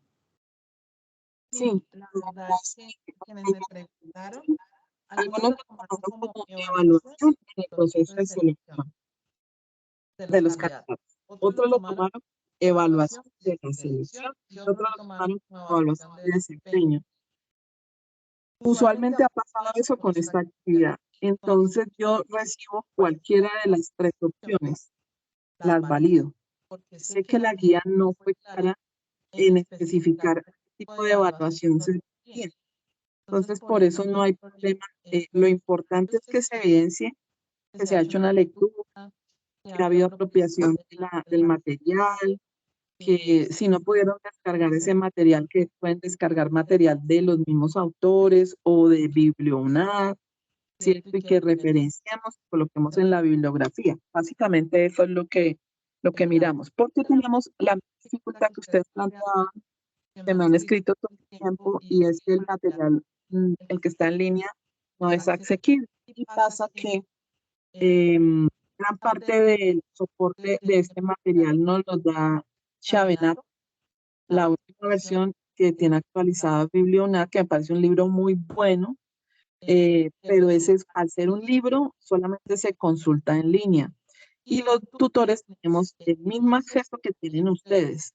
Sí, La verdad es que quienes me preguntaron, algunos algunos lo lo tomaron tomaron como como evaluación evaluación en el del proceso de selección de los candidatos. Otros lo tomaron evaluación de la selección y otros lo tomaron como evaluación de desempeño. Usualmente ha pasado eso con esta actividad. Entonces yo recibo cualquiera de las tres opciones, las valido. Sé que la guía no fue clara en especificar qué tipo de evaluación se requiere. Entonces, por eso no hay problema. Lo importante es que se evidencie que se ha hecho una lectura, que ha habido apropiación del material, que si no pudieron descargar ese material, que pueden descargar material de los mismos autores o de BiblioUNAD, ¿cierto? Y que referenciamos, coloquemos en la bibliografía. Básicamente eso es lo que miramos. Porque tenemos la dificultad que ustedes planteaban, que me han escrito todo el tiempo, y es que el material, el que está en línea, no es asequible. Y pasa que gran parte del soporte de este material nos lo da Chavenato, la última versión que tiene actualizada BiblioUNAD, que me parece un libro muy bueno, pero ese es, al ser un libro, solamente se consulta en línea. Y los tutores tenemos el mismo acceso que tienen ustedes.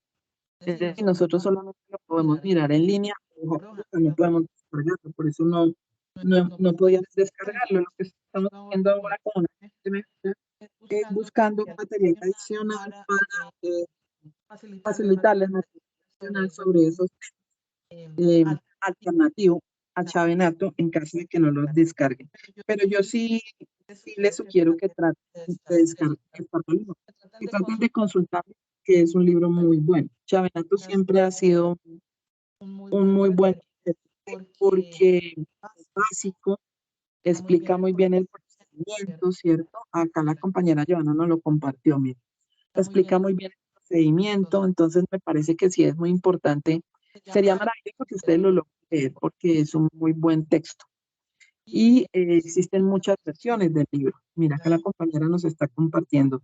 Es decir, nosotros solamente lo podemos mirar en línea, o también podemos descargarlo, por eso no podíamos descargarlo. Lo que estamos haciendo ahora con es buscando material adicional para facilitarles material adicional sobre esos alternativo a Chavenato en caso de que no los descarguen. Pero yo sí les sugiero que traten de descargarlo, que traten de consultar, que es un libro muy bueno. Chavenato siempre ha sido un muy buen libro porque es básico, explica muy bien el procedimiento, ¿cierto? Acá la compañera Joana nos lo compartió, mira. Explica muy bien el procedimiento, entonces me parece que sí es muy importante. Sería maravilloso que ustedes lo logren leer porque es un muy buen texto. Y existen muchas versiones del libro. Mira, acá la compañera nos está compartiendo.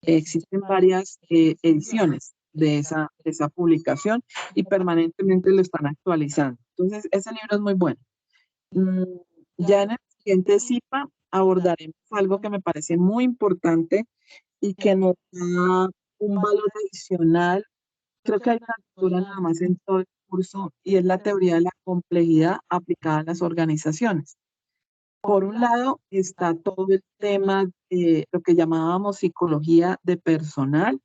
Existen varias ediciones de esa publicación y permanentemente lo están actualizando. Entonces, ese libro es muy bueno. Ya en el siguiente CIPA abordaremos algo que me parece muy importante y que nos da un valor adicional. Creo que hay una lectura nada más en todo el curso y es la teoría de la complejidad aplicada a las organizaciones. Por un lado está todo el tema de lo que llamábamos psicología de personal,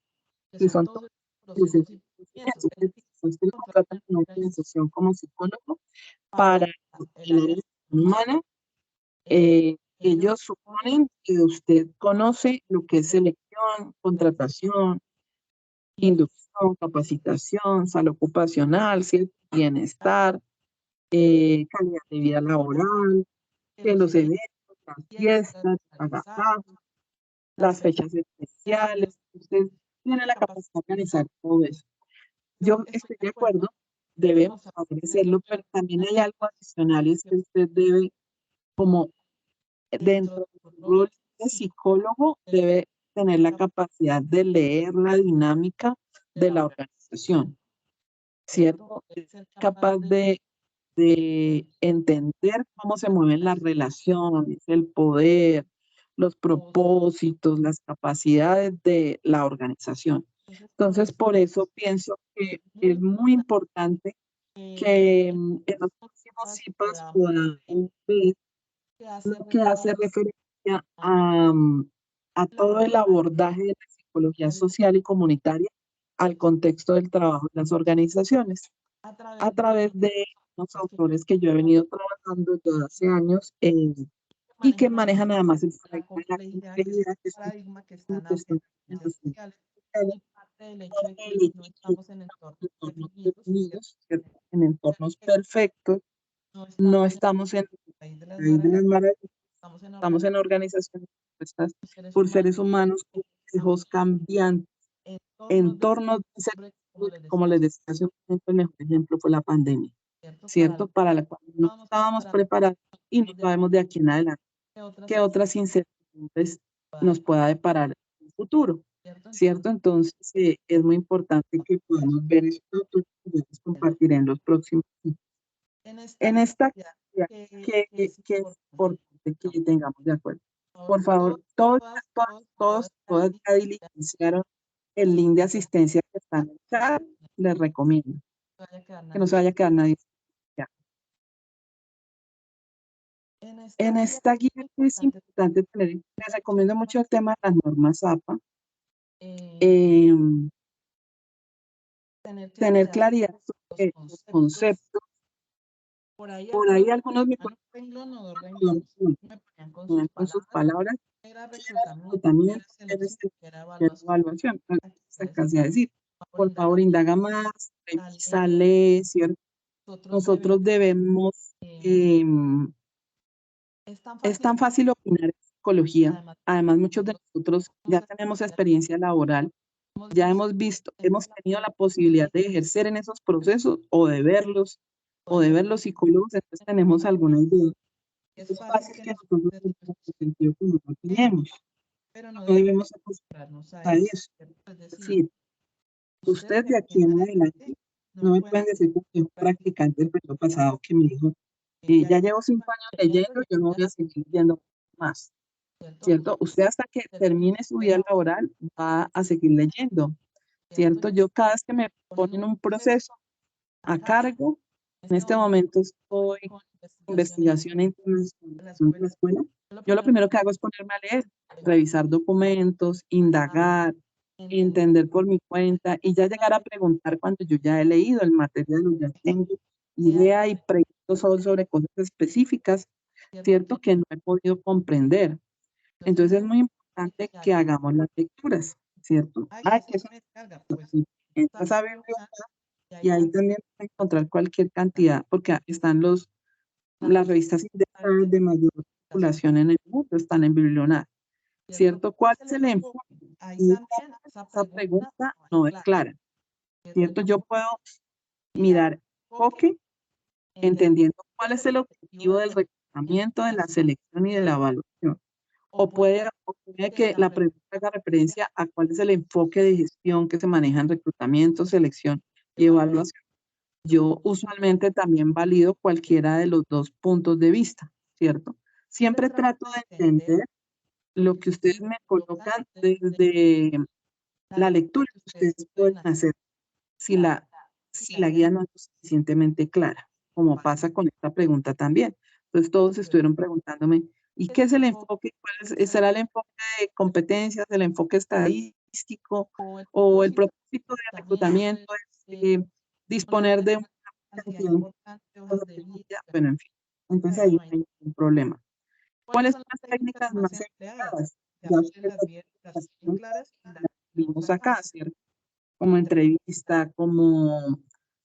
que son todos los procesos que usted contrata en una organización como psicólogo para el área humana. Ellos suponen que usted conoce lo que es selección, contratación, inducción, capacitación, salud ocupacional, ¿cierto? Bienestar, calidad de vida laboral, que los eventos, las fiestas, agasajes, las fechas especiales. Usted tiene la capacidad de organizar todo eso. Yo estoy de acuerdo, debemos favorecerlo, pero también hay algo adicional, y es que usted debe, como dentro de su rol de psicólogo, debe tener la capacidad de leer la dinámica de la organización, ¿cierto? Es ser capaz de entender cómo se mueven las relaciones, el poder, los propósitos, las capacidades de la organización. Entonces, por eso pienso que es muy importante que en los próximos CIPAS podamos ver lo que hace referencia a todo el abordaje de la psicología social y comunitaria al contexto del trabajo en las organizaciones, a través de los autores que yo he venido trabajando ya hace años y que manejan además el paradigma de la complejidad, que es un paradigma que está en las ciencias sociales, parte del hecho de que no estamos en entornos definidos, ¿cierto? En entornos perfectos, no estamos en el país de las maravillas, estamos en organizaciones compuestas por seres humanos complejos, cambiantes, entornos como les decía hace un momento, el mejor ejemplo fue la pandemia, ¿cierto? Para la cual no estábamos preparados y no sabemos de aquí en adelante qué otras incertidumbres nos pueda deparar en el futuro, ¿cierto? Entonces, es muy importante que podamos ver esto y compartir en los próximos días. En esta actividad que es importante que tengamos de acuerdo. Por favor, todas ya diligenciaron el link de asistencia que está en el chat, les recomiendo que no se vaya a quedar nadie. En esta guía es importante tener, les recomiendo mucho el tema de las normas APA, tener claridad sobre los conceptos. Por ahí algunos me ponen con sus palabras, también evaluación, casi a decir, por favor, indaga más, revisa, lee, ¿cierto? Nosotros debemos, es tan fácil opinar en psicología, además muchos de nosotros ya tenemos experiencia laboral, ya hemos visto, hemos tenido la posibilidad de ejercer en esos procesos o de verlos psicólogos, entonces tenemos alguna idea. Es fácil que nosotros tengamos el sentido común lo tenemos, pero no debemos acostumbrarnos a eso. Es decir, ustedes de aquí en adelante no me pueden decir que soy un practicante del periodo pasado que me dijo, ya llevo 5 años leyendo, yo no voy a seguir leyendo más, ¿cierto? Usted hasta que termine su vida laboral va a seguir leyendo, ¿cierto? Yo cada vez que me ponen un proceso a cargo, en este momento estoy con investigación e internacionalización de la escuela. Yo lo primero que hago es ponerme a leer, revisar documentos, indagar, entender por mi cuenta y ya llegar a preguntar cuando yo ya he leído el material o ya tengo idea y pregunto sobre cosas específicas, ¿cierto? Que no he podido comprender. Entonces es muy importante que hagamos las lecturas, ¿cierto? Que eso entras a biblioteca y ahí también puedes encontrar cualquier cantidad, porque están las revistas indexadas de mayor circulación en el mundo, están en Biblionario, ¿cierto? ¿Cuál es el enfoque? Y esa pregunta no es clara, ¿cierto? Yo puedo mirar enfoque entendiendo cuál es el objetivo del reclutamiento, de la selección y de la evaluación. O puede que la pregunta haga referencia a cuál es el enfoque de gestión que se maneja en reclutamiento, selección y evaluación. Yo usualmente también valido cualquiera de los dos puntos de vista, ¿cierto? Siempre trato de entender lo que ustedes me colocan desde la lectura que ustedes pueden hacer si la guía no es suficientemente clara, como pasa con esta pregunta también. Entonces todos estuvieron preguntándome, ¿y qué es el enfoque? ¿Será el enfoque de competencias, el enfoque estadístico o el propósito de reclutamiento es disponer de una cantidad importante de hojas de vida? Bueno, en fin, entonces ahí hay un problema. ¿Cuáles son las técnicas más empleadas? Ya ustedes las vimos acá, ¿cierto? Como entrevista, como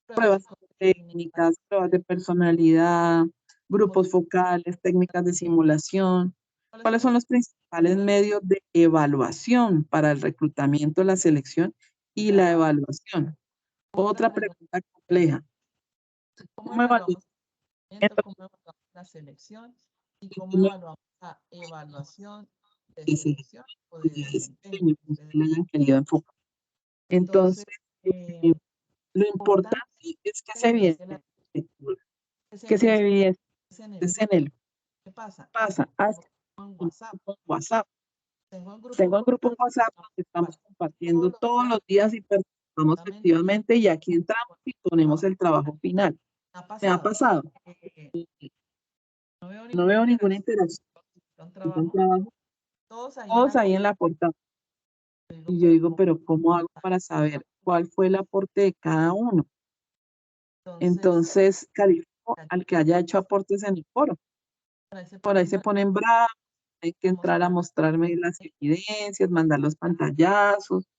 pruebas técnicas, pruebas de personalidad, grupos focales, técnicas de simulación. ¿Cuáles son los principales medios de evaluación para el reclutamiento, la selección y la evaluación? Otra pregunta compleja. ¿Cómo evaluamos ¿Cómo evaluamos la selección? ¿Y cómo evaluamos la evaluación de selección o de desempeño? le hayan querido enfocar? Entonces, lo importante es que se evidencie la arquitectura, que se evidencie en el ¿Qué pasa. en WhatsApp? WhatsApp. Tengo un grupo en WhatsApp donde estamos compartiendo todos los días y participamos activamente y aquí entramos y ponemos el trabajo final. Me ha pasado. No veo ninguna interacción con un trabajo. Todos ahí en la portada. Y yo digo, pero ¿cómo hago para saber cuál fue el aporte de cada uno? Entonces, califico al que haya hecho aportes en el foro. Por ahí se ponen bravos, hay que entrar a mostrarme las evidencias, mandar los pantallazos,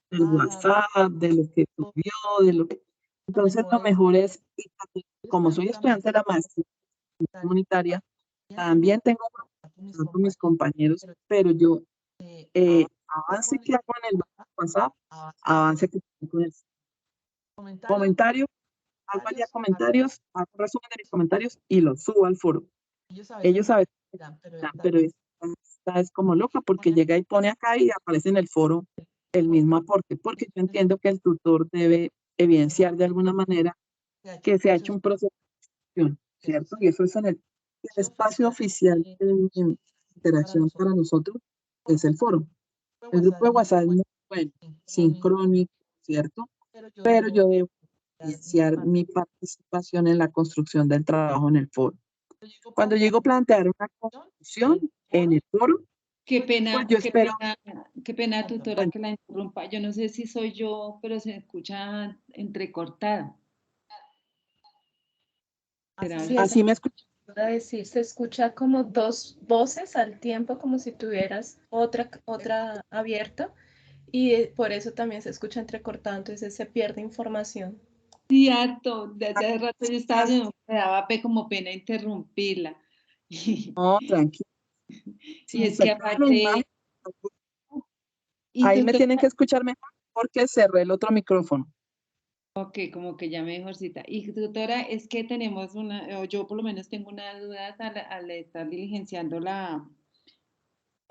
el WhatsApp, de lo que subió, de lo que... Entonces, lo mejor es, como soy estudiante de la maestría comunitaria, también tengo con mis compañeros, pero yo avance que hago en el WhatsApp, avance que hago con el comentario, hago allá comentarios, hago resumen de mis comentarios y los subo al foro. Ellos saben, pero esta es como loca porque llega y pone acá y aparece en el foro el mismo aporte, porque yo entiendo que el tutor debe evidenciar de alguna manera que se ha hecho un proceso de acción, ¿cierto? Y eso es en el espacio oficial de interacción para nosotros, es el foro. El grupo de WhatsApp es muy bueno, sincrónico, ¿cierto? Pero yo debo iniciar mi participación en la construcción del trabajo en el foro. Cuando llego a plantear una conclusión en el foro, Qué pena, pues yo espero. qué pena, tutora, que la interrumpa. Yo no sé si soy yo, pero se escucha entrecortada. Sí, Así me escucho. decir, se escucha como dos voces al tiempo, como si tuvieras otra abierta, y por eso también se escucha entrecortado, entonces se pierde información. Cierto, desde hace rato yo estaba, me daba como pena interrumpirla. No, tranquilo. Y es que aparte... Ahí me tienen que escuchar mejor porque cerré el otro micrófono. Ok, como que ya mejorcita. Y doctora, es que tenemos o yo por lo menos tengo una duda al estar diligenciando la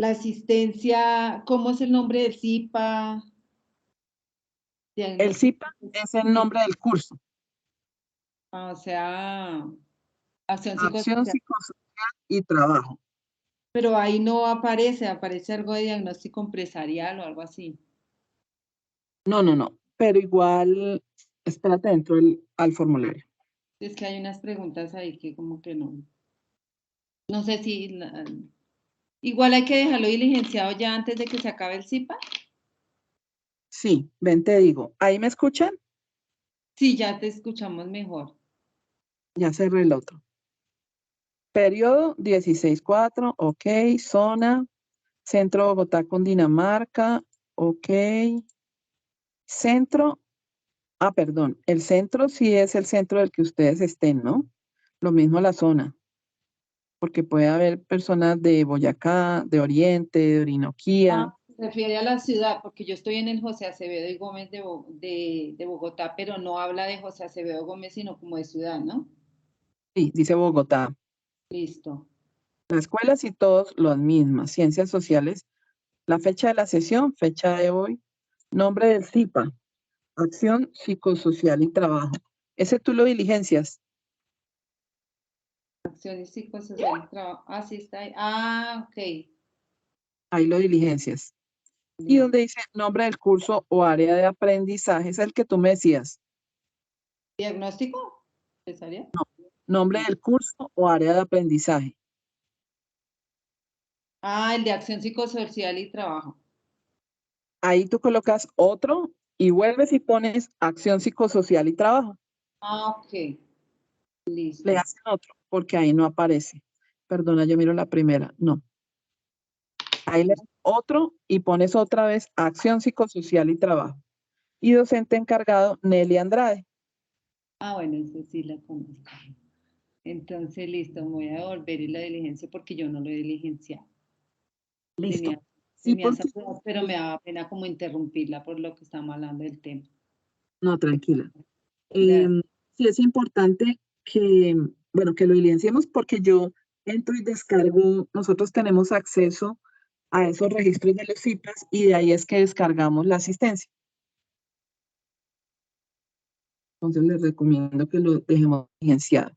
asistencia. ¿Cómo es el nombre del CIPA? El CIPA es el nombre del curso. O sea, acción psicosocial y trabajo. Pero ahí no aparece algo de diagnóstico empresarial o algo así. No, pero igual, espérate dentro al formulario. Es que hay unas preguntas ahí que como que no. No sé si... igual hay que dejarlo diligenciado ya antes de que se acabe el CIPA. Sí, ven, te digo. ¿Ahí me escuchan? Sí, ya te escuchamos mejor. Ya cerré el otro. Periodo 16-4, ok. Zona, Centro Bogotá con Dinamarca, ok. Centro, perdón, el centro sí es el centro del que ustedes estén, ¿no? Lo mismo la zona, porque puede haber personas de Boyacá, de Oriente, de Orinoquía. Se refiere a la ciudad, porque yo estoy en el José Acevedo y Gómez de Bogotá, pero no habla de José Acevedo Gómez, sino como de ciudad, ¿no? Sí, dice Bogotá. Listo. Las escuelas y todos las mismas. Ciencias sociales. La fecha de la sesión, fecha de hoy. Nombre del CIPA. Acción psicosocial y trabajo. Ese tú lo diligencias. Acciones psicosocial y trabajo. Ah, sí está ahí. Ok. Ahí lo diligencias. Y donde dice nombre del curso o área de aprendizaje, es el que tú me decías. ¿Diagnóstico empresarial? No, nombre del curso o área de aprendizaje. El de acción psicosocial y trabajo. Ahí tú colocas otro y vuelves y pones acción psicosocial y trabajo. Ok. Listo. Le hacen otro, porque ahí no aparece. Perdona, yo miro la primera. No. Ahí le das otro y pones otra vez acción psicosocial y trabajo. Y docente encargado, Nelly Andrade. Bueno, eso sí la conozco. Entonces, listo, me voy a devolver y la diligencia porque yo no lo he diligenciado. Listo. Se me hace, pero me daba pena como interrumpirla por lo que estamos hablando del tema. No, tranquila. Gracias. Sí es importante que, bueno, que lo evidenciemos porque yo entro y descargo, nosotros tenemos acceso a esos registros de los CIPAS y de ahí es que descargamos la asistencia. Entonces les recomiendo que lo dejemos evidenciado.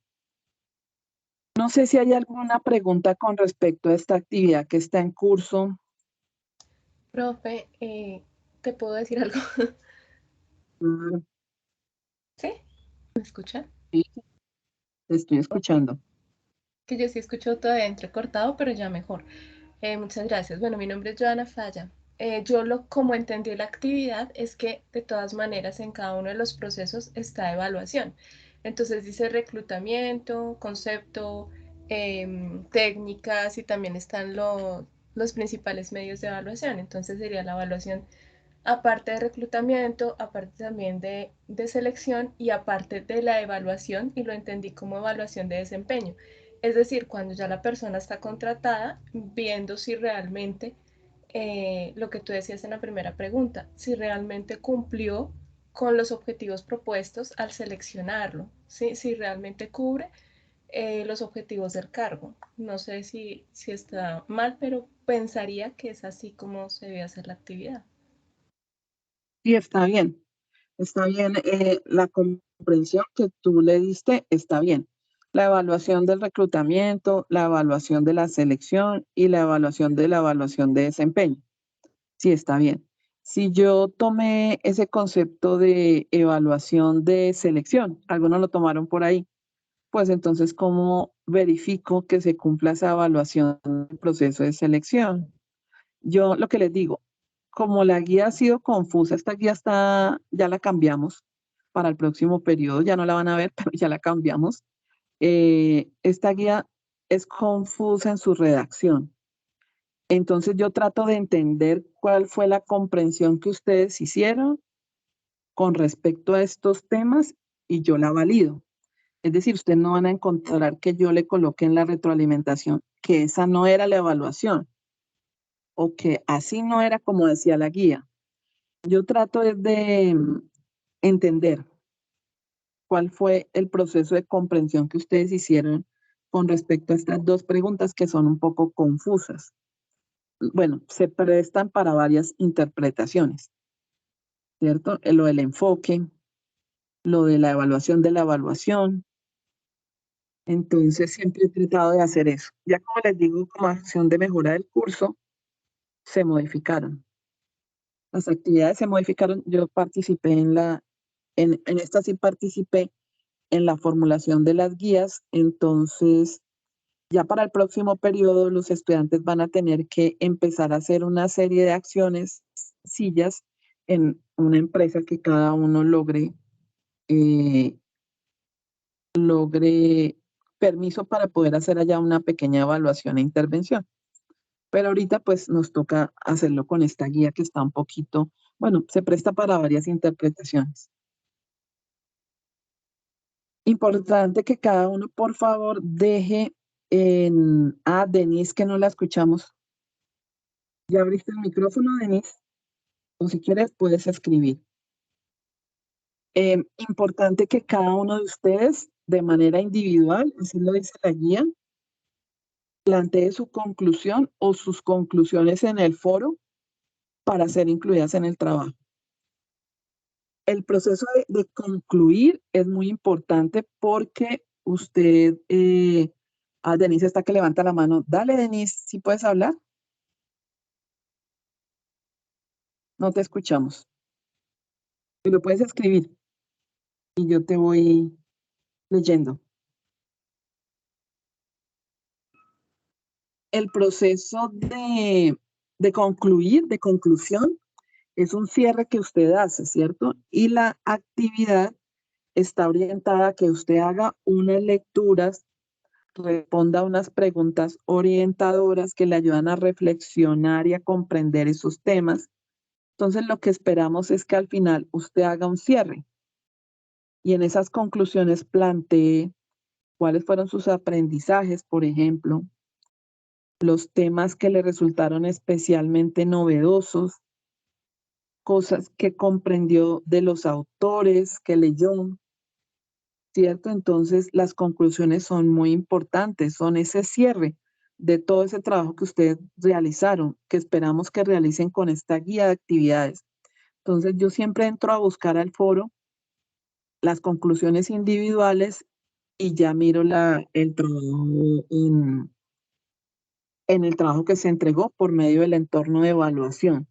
No sé si hay alguna pregunta con respecto a esta actividad que está en curso. Profe, ¿te puedo decir algo? Claro, ¿Sí? ¿Me escuchan? sí, te estoy escuchando. Que yo sí escucho todavía entrecortado, pero ya mejor. Muchas gracias. Bueno, mi nombre es Joana Falla. Como entendí la actividad, es que de todas maneras en cada uno de los procesos está evaluación. Entonces dice reclutamiento, concepto, técnicas y también están los principales medios de evaluación. Entonces sería la evaluación aparte de reclutamiento, aparte también de selección y aparte de la evaluación, y lo entendí como evaluación de desempeño. Es decir, cuando ya la persona está contratada, viendo si realmente, lo que tú decías en la primera pregunta, si realmente cumplió con los objetivos propuestos al seleccionarlo, ¿sí? Si realmente cubre los objetivos del cargo. No sé si está mal, pero pensaría que es así como se debe hacer la actividad. Sí, está bien. Está bien, la comprensión que tú le diste está bien. La evaluación del reclutamiento, la evaluación de la selección y la evaluación de desempeño. Sí, está bien. Si yo tomé ese concepto de evaluación de selección, algunos lo tomaron por ahí, pues entonces, ¿cómo verifico que se cumpla esa evaluación del proceso de selección? Yo lo que les digo, como la guía ha sido confusa, esta guía ya la cambiamos para el próximo periodo, ya no la van a ver, pero ya la cambiamos. Esta guía es confusa en su redacción. Entonces yo trato de entender cuál fue la comprensión que ustedes hicieron con respecto a estos temas y yo la valido. Es decir, ustedes no van a encontrar que yo le coloque en la retroalimentación que esa no era la evaluación o que así no era como decía la guía. Yo trato de entender cuál fue el proceso de comprensión que ustedes hicieron con respecto a estas dos preguntas que son un poco confusas. Bueno, se prestan para varias interpretaciones, ¿cierto? Lo del enfoque, lo de la evaluación de la evaluación. Entonces, siempre he tratado de hacer eso. Ya como les digo, como acción de mejora del curso, se modificaron. Las actividades se modificaron. Yo participé en esta sí participé en la formulación de las guías. Entonces, ya para el próximo periodo, los estudiantes van a tener que empezar a hacer una serie de acciones, sillas, en una empresa que cada uno eh, logre permiso para poder hacer allá una pequeña evaluación e intervención. Pero ahorita pues nos toca hacerlo con esta guía que está un poquito, bueno, se presta para varias interpretaciones. Importante que cada uno, por favor, deje Denise, que no la escuchamos. ¿Ya abriste el micrófono, Denise? O si quieres, puedes escribir. Importante que cada uno de ustedes, de manera individual, así lo dice la guía, plantee su conclusión o sus conclusiones en el foro para ser incluidas en el trabajo. El proceso de concluir es muy importante porque usted, Denise está que levanta la mano. Dale, Denise, ¿sí puedes hablar? No te escuchamos. Y lo puedes escribir y yo te voy leyendo. El proceso de concluir, de conclusión, es un cierre que usted hace, ¿cierto? Y la actividad está orientada a que usted haga unas lecturas, responda unas preguntas orientadoras que le ayudan a reflexionar y a comprender esos temas. Entonces, lo que esperamos es que al final usted haga un cierre y en esas conclusiones plantee cuáles fueron sus aprendizajes, por ejemplo, los temas que le resultaron especialmente novedosos, cosas que comprendió de los autores que leyó, ¿cierto? Entonces, las conclusiones son muy importantes, son ese cierre de todo ese trabajo que ustedes realizaron, que esperamos que realicen con esta guía de actividades. Entonces, yo siempre entro a buscar al foro las conclusiones individuales y ya miro el trabajo en el trabajo que se entregó por medio del entorno de evaluación.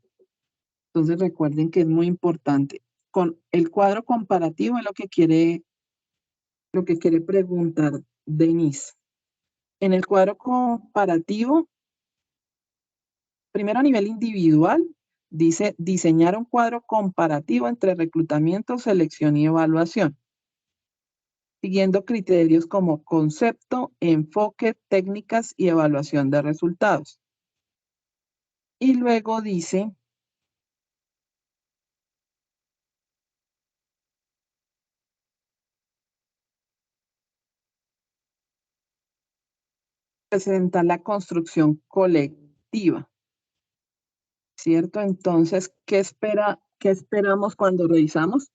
Entonces, recuerden que es muy importante. Con el cuadro comparativo es lo que quiere preguntar Denise. En el cuadro comparativo, primero a nivel individual, dice diseñar un cuadro comparativo entre reclutamiento, selección y evaluación, siguiendo criterios como concepto, enfoque, técnicas y evaluación de resultados. Y luego dice presentar la construcción colectiva, ¿cierto? Entonces, ¿qué esperamos cuando revisamos?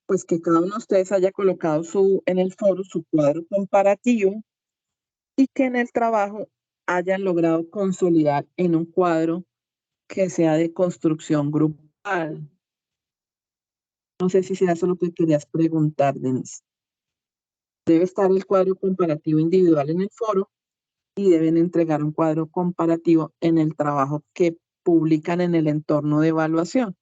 Pues que cada uno de ustedes haya colocado en el foro su cuadro comparativo y que en el trabajo hayan logrado consolidar en un cuadro que sea de construcción grupal. No sé si sea eso lo que querías preguntar, Denise. Debe estar el cuadro comparativo individual en el foro y deben entregar un cuadro comparativo en el trabajo que publican en el entorno de evaluación.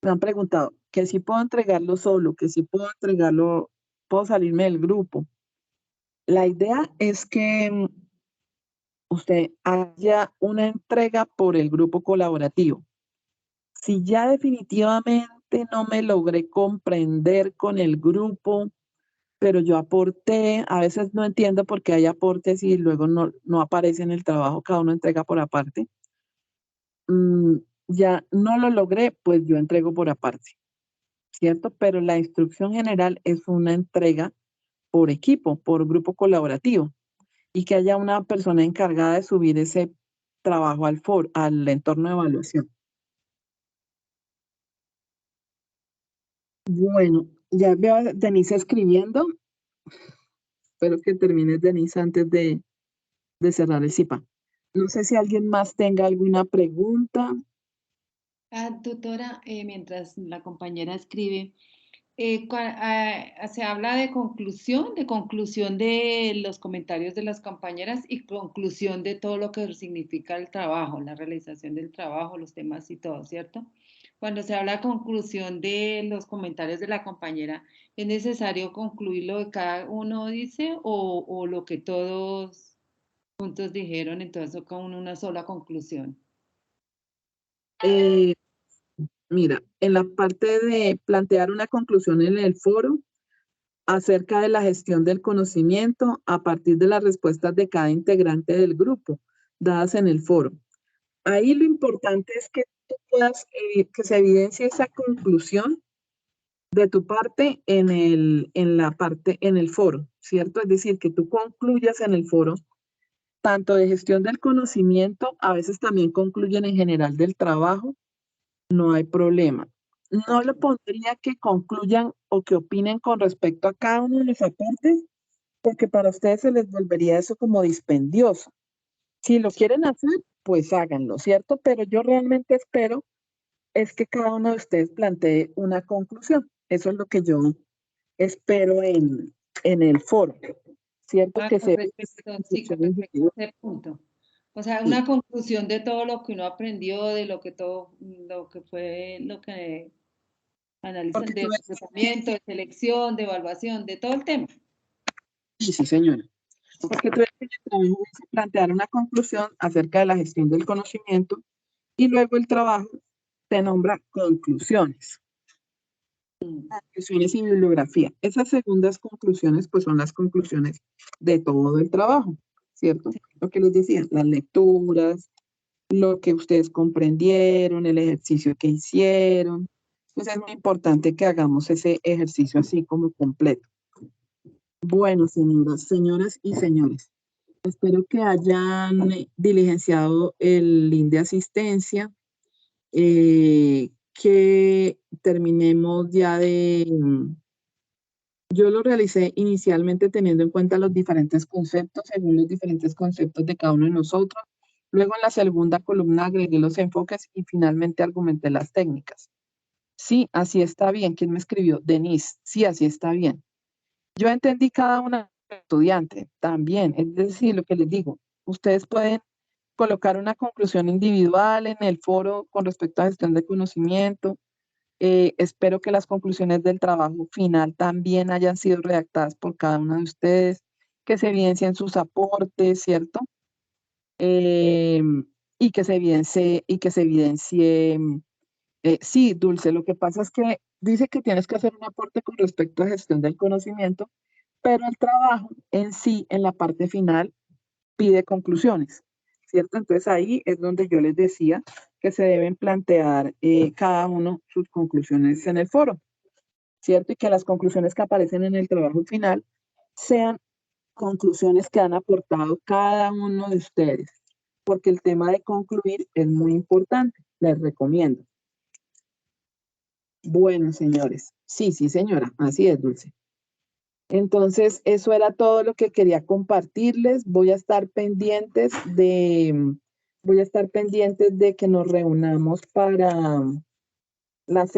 Me han preguntado que si puedo entregarlo solo, que si puedo entregarlo, puedo salirme del grupo. La idea es que usted haya una entrega por el grupo colaborativo. Si ya definitivamente no me logré comprender con el grupo, pero yo aporté, a veces no entiendo por qué hay aportes y luego no aparece en el trabajo, cada uno entrega por aparte. Ya no lo logré, pues yo entrego por aparte, ¿cierto? Pero la instrucción general es una entrega por equipo, por grupo colaborativo, y que haya una persona encargada de subir ese trabajo al foro, al entorno de evaluación. Bueno, ya veo a Denise escribiendo. Espero que termines, Denise, antes de cerrar el CIPA. No sé si alguien más tenga alguna pregunta. Tutora, mientras la compañera escribe, se habla de conclusión de los comentarios de las compañeras y conclusión de todo lo que significa el trabajo, la realización del trabajo, los temas y todo, ¿cierto? Cuando se habla de conclusión de los comentarios de la compañera, ¿es necesario concluir lo que cada uno dice o lo que todos juntos dijeron, entonces con una sola conclusión? Mira, en la parte de plantear una conclusión en el foro acerca de la gestión del conocimiento a partir de las respuestas de cada integrante del grupo dadas en el foro. Ahí lo importante es que tú puedas, que se evidencie esa conclusión de tu parte en el foro, ¿cierto? Es decir, que tú concluyas en el foro tanto de gestión del conocimiento, a veces también concluyen en general del trabajo, no hay problema. No lo pondría que concluyan o que opinen con respecto a cada uno de los aportes, porque para ustedes se les volvería eso como dispendioso. Si lo quieren hacer, pues háganlo, ¿cierto? Pero yo realmente espero es que cada uno de ustedes plantee una conclusión. Eso es lo que yo espero en el foro, ¿cierto? Que Con se respecto a ese punto. O sea, una conclusión de todo lo que uno aprendió, de lo que analizan, de procesamiento, de selección, de evaluación, de todo el tema. Sí, señora. Porque tú debes plantear una conclusión acerca de la gestión del conocimiento y luego el trabajo te nombra conclusiones. Conclusiones y bibliografía. Esas segundas conclusiones, pues son las conclusiones de todo el trabajo, ¿cierto? Lo que les decía, las lecturas, lo que ustedes comprendieron, el ejercicio que hicieron. Entonces es muy importante que hagamos ese ejercicio así como completo. Bueno, señoras y señores, espero que hayan diligenciado el link de asistencia, que que terminemos ya de... Yo lo realicé inicialmente teniendo en cuenta los diferentes conceptos, según los diferentes conceptos de cada uno de nosotros. Luego en la segunda columna agregué los enfoques y finalmente argumenté las técnicas. Sí, así está bien. ¿Quién me escribió? Denise. Sí, así está bien. Yo entendí cada una estudiante también. Es decir, lo que les digo, ustedes pueden colocar una conclusión individual en el foro con respecto a gestión de conocimiento. Espero que las conclusiones del trabajo final también hayan sido redactadas por cada uno de ustedes, que se evidencien sus aportes, ¿cierto? Y que se evidencie, sí, Dulce, lo que pasa es que dice que tienes que hacer un aporte con respecto a gestión del conocimiento, pero el trabajo en sí, en la parte final, pide conclusiones, ¿cierto? Entonces ahí es donde yo les decía que se deben plantear cada uno sus conclusiones en el foro, ¿cierto? Y que las conclusiones que aparecen en el trabajo final sean conclusiones que han aportado cada uno de ustedes, porque el tema de concluir es muy importante, les recomiendo. Bueno, señores. Sí, señora, así es, Dulce. Entonces, eso era todo lo que quería compartirles. Voy a estar pendientes de que nos reunamos para las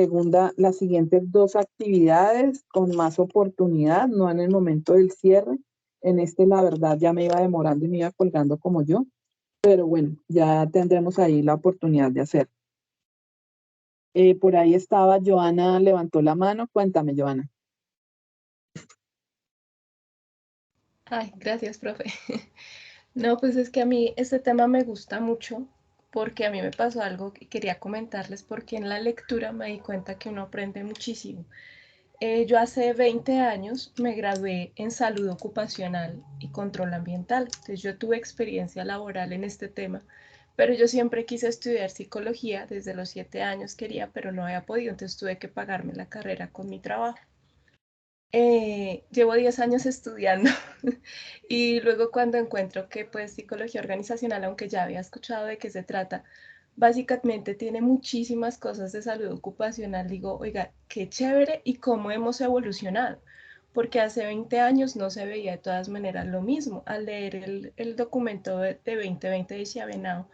siguientes 2 actividades con más oportunidad, no en el momento del cierre. En la verdad, ya me iba demorando y me iba colgando como yo, pero bueno, ya tendremos ahí la oportunidad de hacer. Por ahí estaba Joana, levantó la mano. Cuéntame, Joana. Ay, gracias, profe. No, pues es que a mí este tema me gusta mucho porque a mí me pasó algo que quería comentarles porque en la lectura me di cuenta que uno aprende muchísimo. Yo hace 20 años me gradué en salud ocupacional y control ambiental, entonces yo tuve experiencia laboral en este tema, pero yo siempre quise estudiar psicología, desde los 7 años quería, pero no había podido, entonces tuve que pagarme la carrera con mi trabajo. Llevo 10 años estudiando y luego cuando encuentro que pues psicología organizacional, aunque ya había escuchado de qué se trata, básicamente tiene muchísimas cosas de salud ocupacional, digo, oiga, qué chévere y cómo hemos evolucionado, porque hace 20 años no se veía de todas maneras lo mismo. Al leer el documento de 2020 de Chiavenao,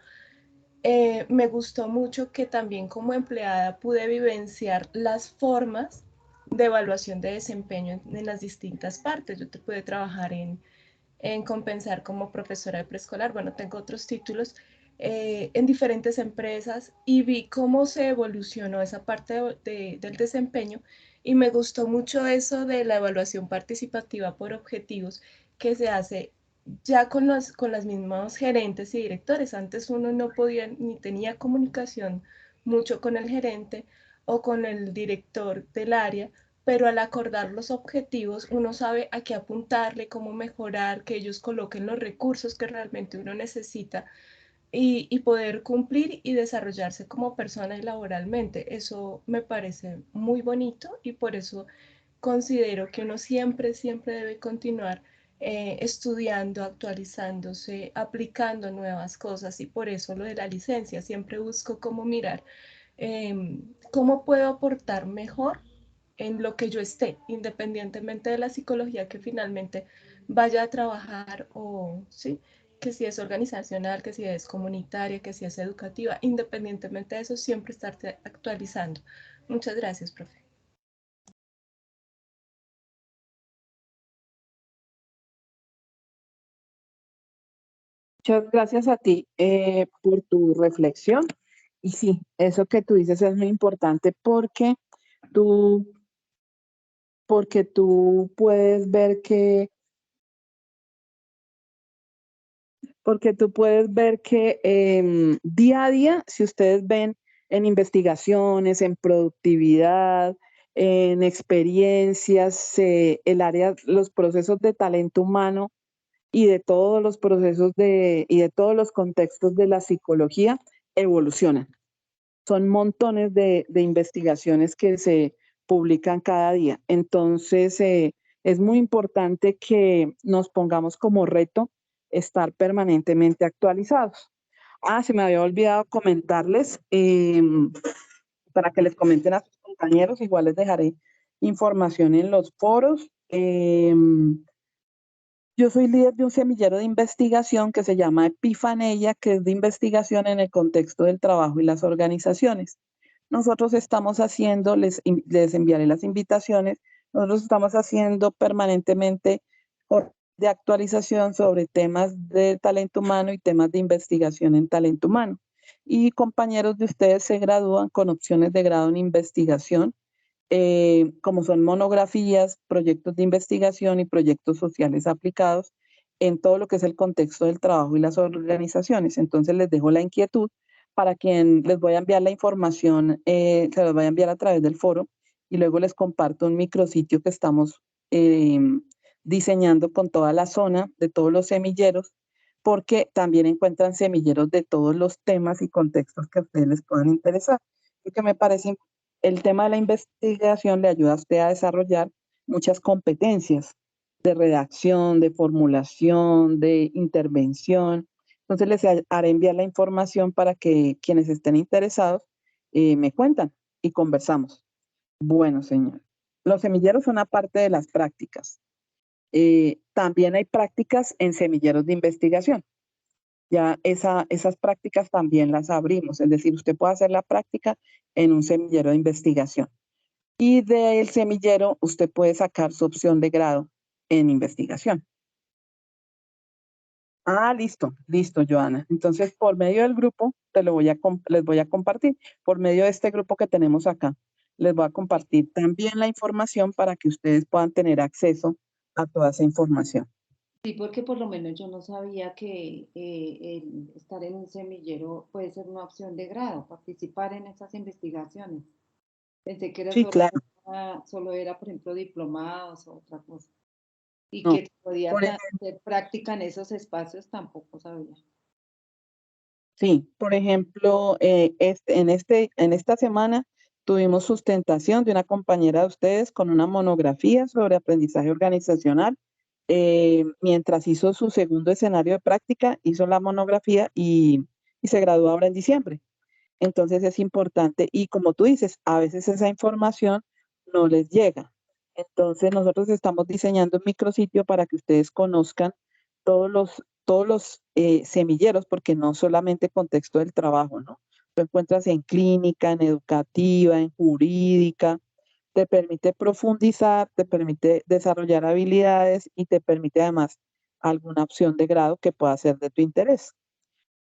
me gustó mucho que también como empleada pude vivenciar las formas de evaluación de desempeño en las distintas partes. Yo te pude trabajar en compensar como profesora de preescolar, bueno, tengo otros títulos en diferentes empresas y vi cómo se evolucionó esa parte del desempeño y me gustó mucho eso de la evaluación participativa por objetivos que se hace ya con las mismos gerentes y directores. Antes uno no podía ni tenía comunicación mucho con el gerente o con el director del área, pero al acordar los objetivos uno sabe a qué apuntarle, cómo mejorar, que ellos coloquen los recursos que realmente uno necesita y poder cumplir y desarrollarse como persona y laboralmente. Eso me parece muy bonito y por eso considero que uno siempre, siempre debe continuar estudiando, actualizándose, aplicando nuevas cosas y por eso lo de la licencia. Siempre busco cómo mirar cómo puedo aportar mejor en lo que yo esté, independientemente de la psicología que finalmente vaya a trabajar o sí, que si es organizacional, que si es comunitaria, que si es educativa, independientemente de eso, siempre estarte actualizando. Muchas gracias, profe. Muchas gracias a ti por tu reflexión. Y sí, eso que tú dices es muy importante tú, porque tú puedes ver que, día a día, si ustedes ven en investigaciones, en productividad, en experiencias, los procesos de talento humano y de todos los procesos y de todos los contextos de la psicología evolucionan. Son montones de investigaciones que se publican cada día. Entonces, es muy importante que nos pongamos como reto estar permanentemente actualizados. Se me había olvidado comentarles, para que les comenten a sus compañeros. Igual les dejaré información en los foros. Yo soy líder de un semillero de investigación que se llama Epifaneia, que es de investigación en el contexto del trabajo y las organizaciones. Nosotros estamos haciendo, les enviaré las invitaciones, nosotros estamos haciendo permanentemente de actualización sobre temas de talento humano y temas de investigación en talento humano. Y compañeros de ustedes se gradúan con opciones de grado en investigación, como son monografías, proyectos de investigación y proyectos sociales aplicados en todo lo que es el contexto del trabajo y las organizaciones. Entonces les dejo la inquietud para quien les voy a enviar la información, se los voy a enviar a través del foro y luego les comparto un micrositio que estamos diseñando con toda la zona de todos los semilleros, porque también encuentran semilleros de todos los temas y contextos que a ustedes les puedan interesar. Y que me parece el tema de la investigación le ayuda a usted a desarrollar muchas competencias de redacción, de formulación, de intervención. Entonces les haré enviar la información para que quienes estén interesados me cuentan y conversamos. Bueno, señor. Los semilleros son aparte de las prácticas. También hay prácticas en semilleros de investigación. Ya esas prácticas también las abrimos, es decir, usted puede hacer la práctica en un semillero de investigación. Y del semillero usted puede sacar su opción de grado en investigación. Ah, listo, Joana. Entonces, por medio del grupo, les voy a compartir, por medio de este grupo que tenemos acá, les voy a compartir también la información para que ustedes puedan tener acceso a toda esa información. Sí, porque por lo menos yo no sabía que el estar en un semillero puede ser una opción de grado, participar en esas investigaciones. Pensé que era Sí, claro. solo era, por ejemplo, diplomados o otra cosa. Y No, que podía hacer práctica en esos espacios tampoco sabía. Sí, por ejemplo, en esta semana tuvimos sustentación de una compañera de ustedes con una monografía sobre aprendizaje organizacional. Mientras hizo su segundo escenario de práctica, hizo la monografía y se graduó ahora en diciembre. Entonces es importante y como tú dices, a veces esa información no les llega. Entonces nosotros estamos diseñando un micrositio para que ustedes conozcan todos los semilleros, porque no solamente contexto del trabajo, ¿no? Tú encuentras en clínica, en educativa, en jurídica, te permite profundizar, te permite desarrollar habilidades y te permite además alguna opción de grado que pueda ser de tu interés.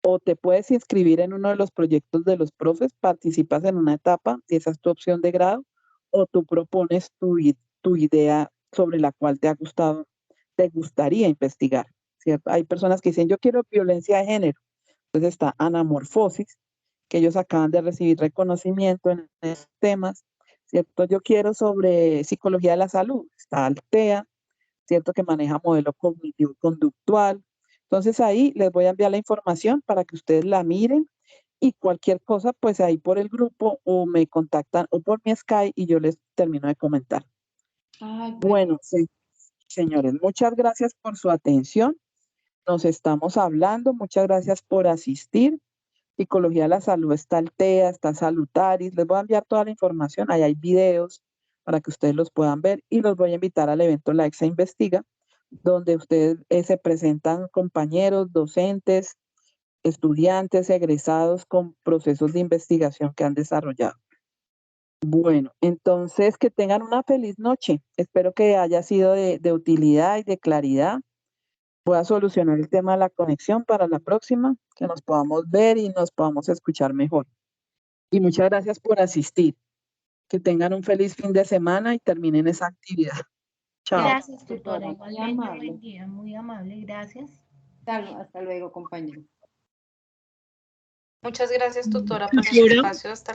O te puedes inscribir en uno de los proyectos de los profes, participas en una etapa, si esa es tu opción de grado, o tú propones tu idea sobre la cual te gustaría investigar, ¿cierto? Hay personas que dicen, yo quiero violencia de género. Entonces está Anamorfosis, que ellos acaban de recibir reconocimiento en esos temas, ¿cierto? Yo quiero sobre psicología de la salud, está Altea, ¿cierto? Que maneja modelo cognitivo-conductual. Entonces ahí les voy a enviar la información para que ustedes la miren y cualquier cosa, pues ahí por el grupo o me contactan o por mi Skype y yo les termino de comentar. Ay, Bueno, sí, señores, muchas gracias por su atención. Nos estamos hablando. Muchas gracias por asistir. Psicología de la salud está Altea, está Salutaris. Les voy a enviar toda la información. Ahí hay videos para que ustedes los puedan ver y los voy a invitar al evento La Exa Investiga, donde ustedes se presentan compañeros, docentes, estudiantes, egresados con procesos de investigación que han desarrollado. Bueno, entonces que tengan una feliz noche. Espero que haya sido de utilidad y de claridad. Pueda solucionar el tema de la conexión para la próxima, que nos podamos ver y nos podamos escuchar mejor. Y muchas gracias por asistir. Que tengan un feliz fin de semana y terminen esa actividad. Chao. Gracias, tutora. Muy Igualmente, amable. buen día. Muy amable, gracias. Hasta luego, compañero. Muchas gracias, tutora, por el espacio. Hasta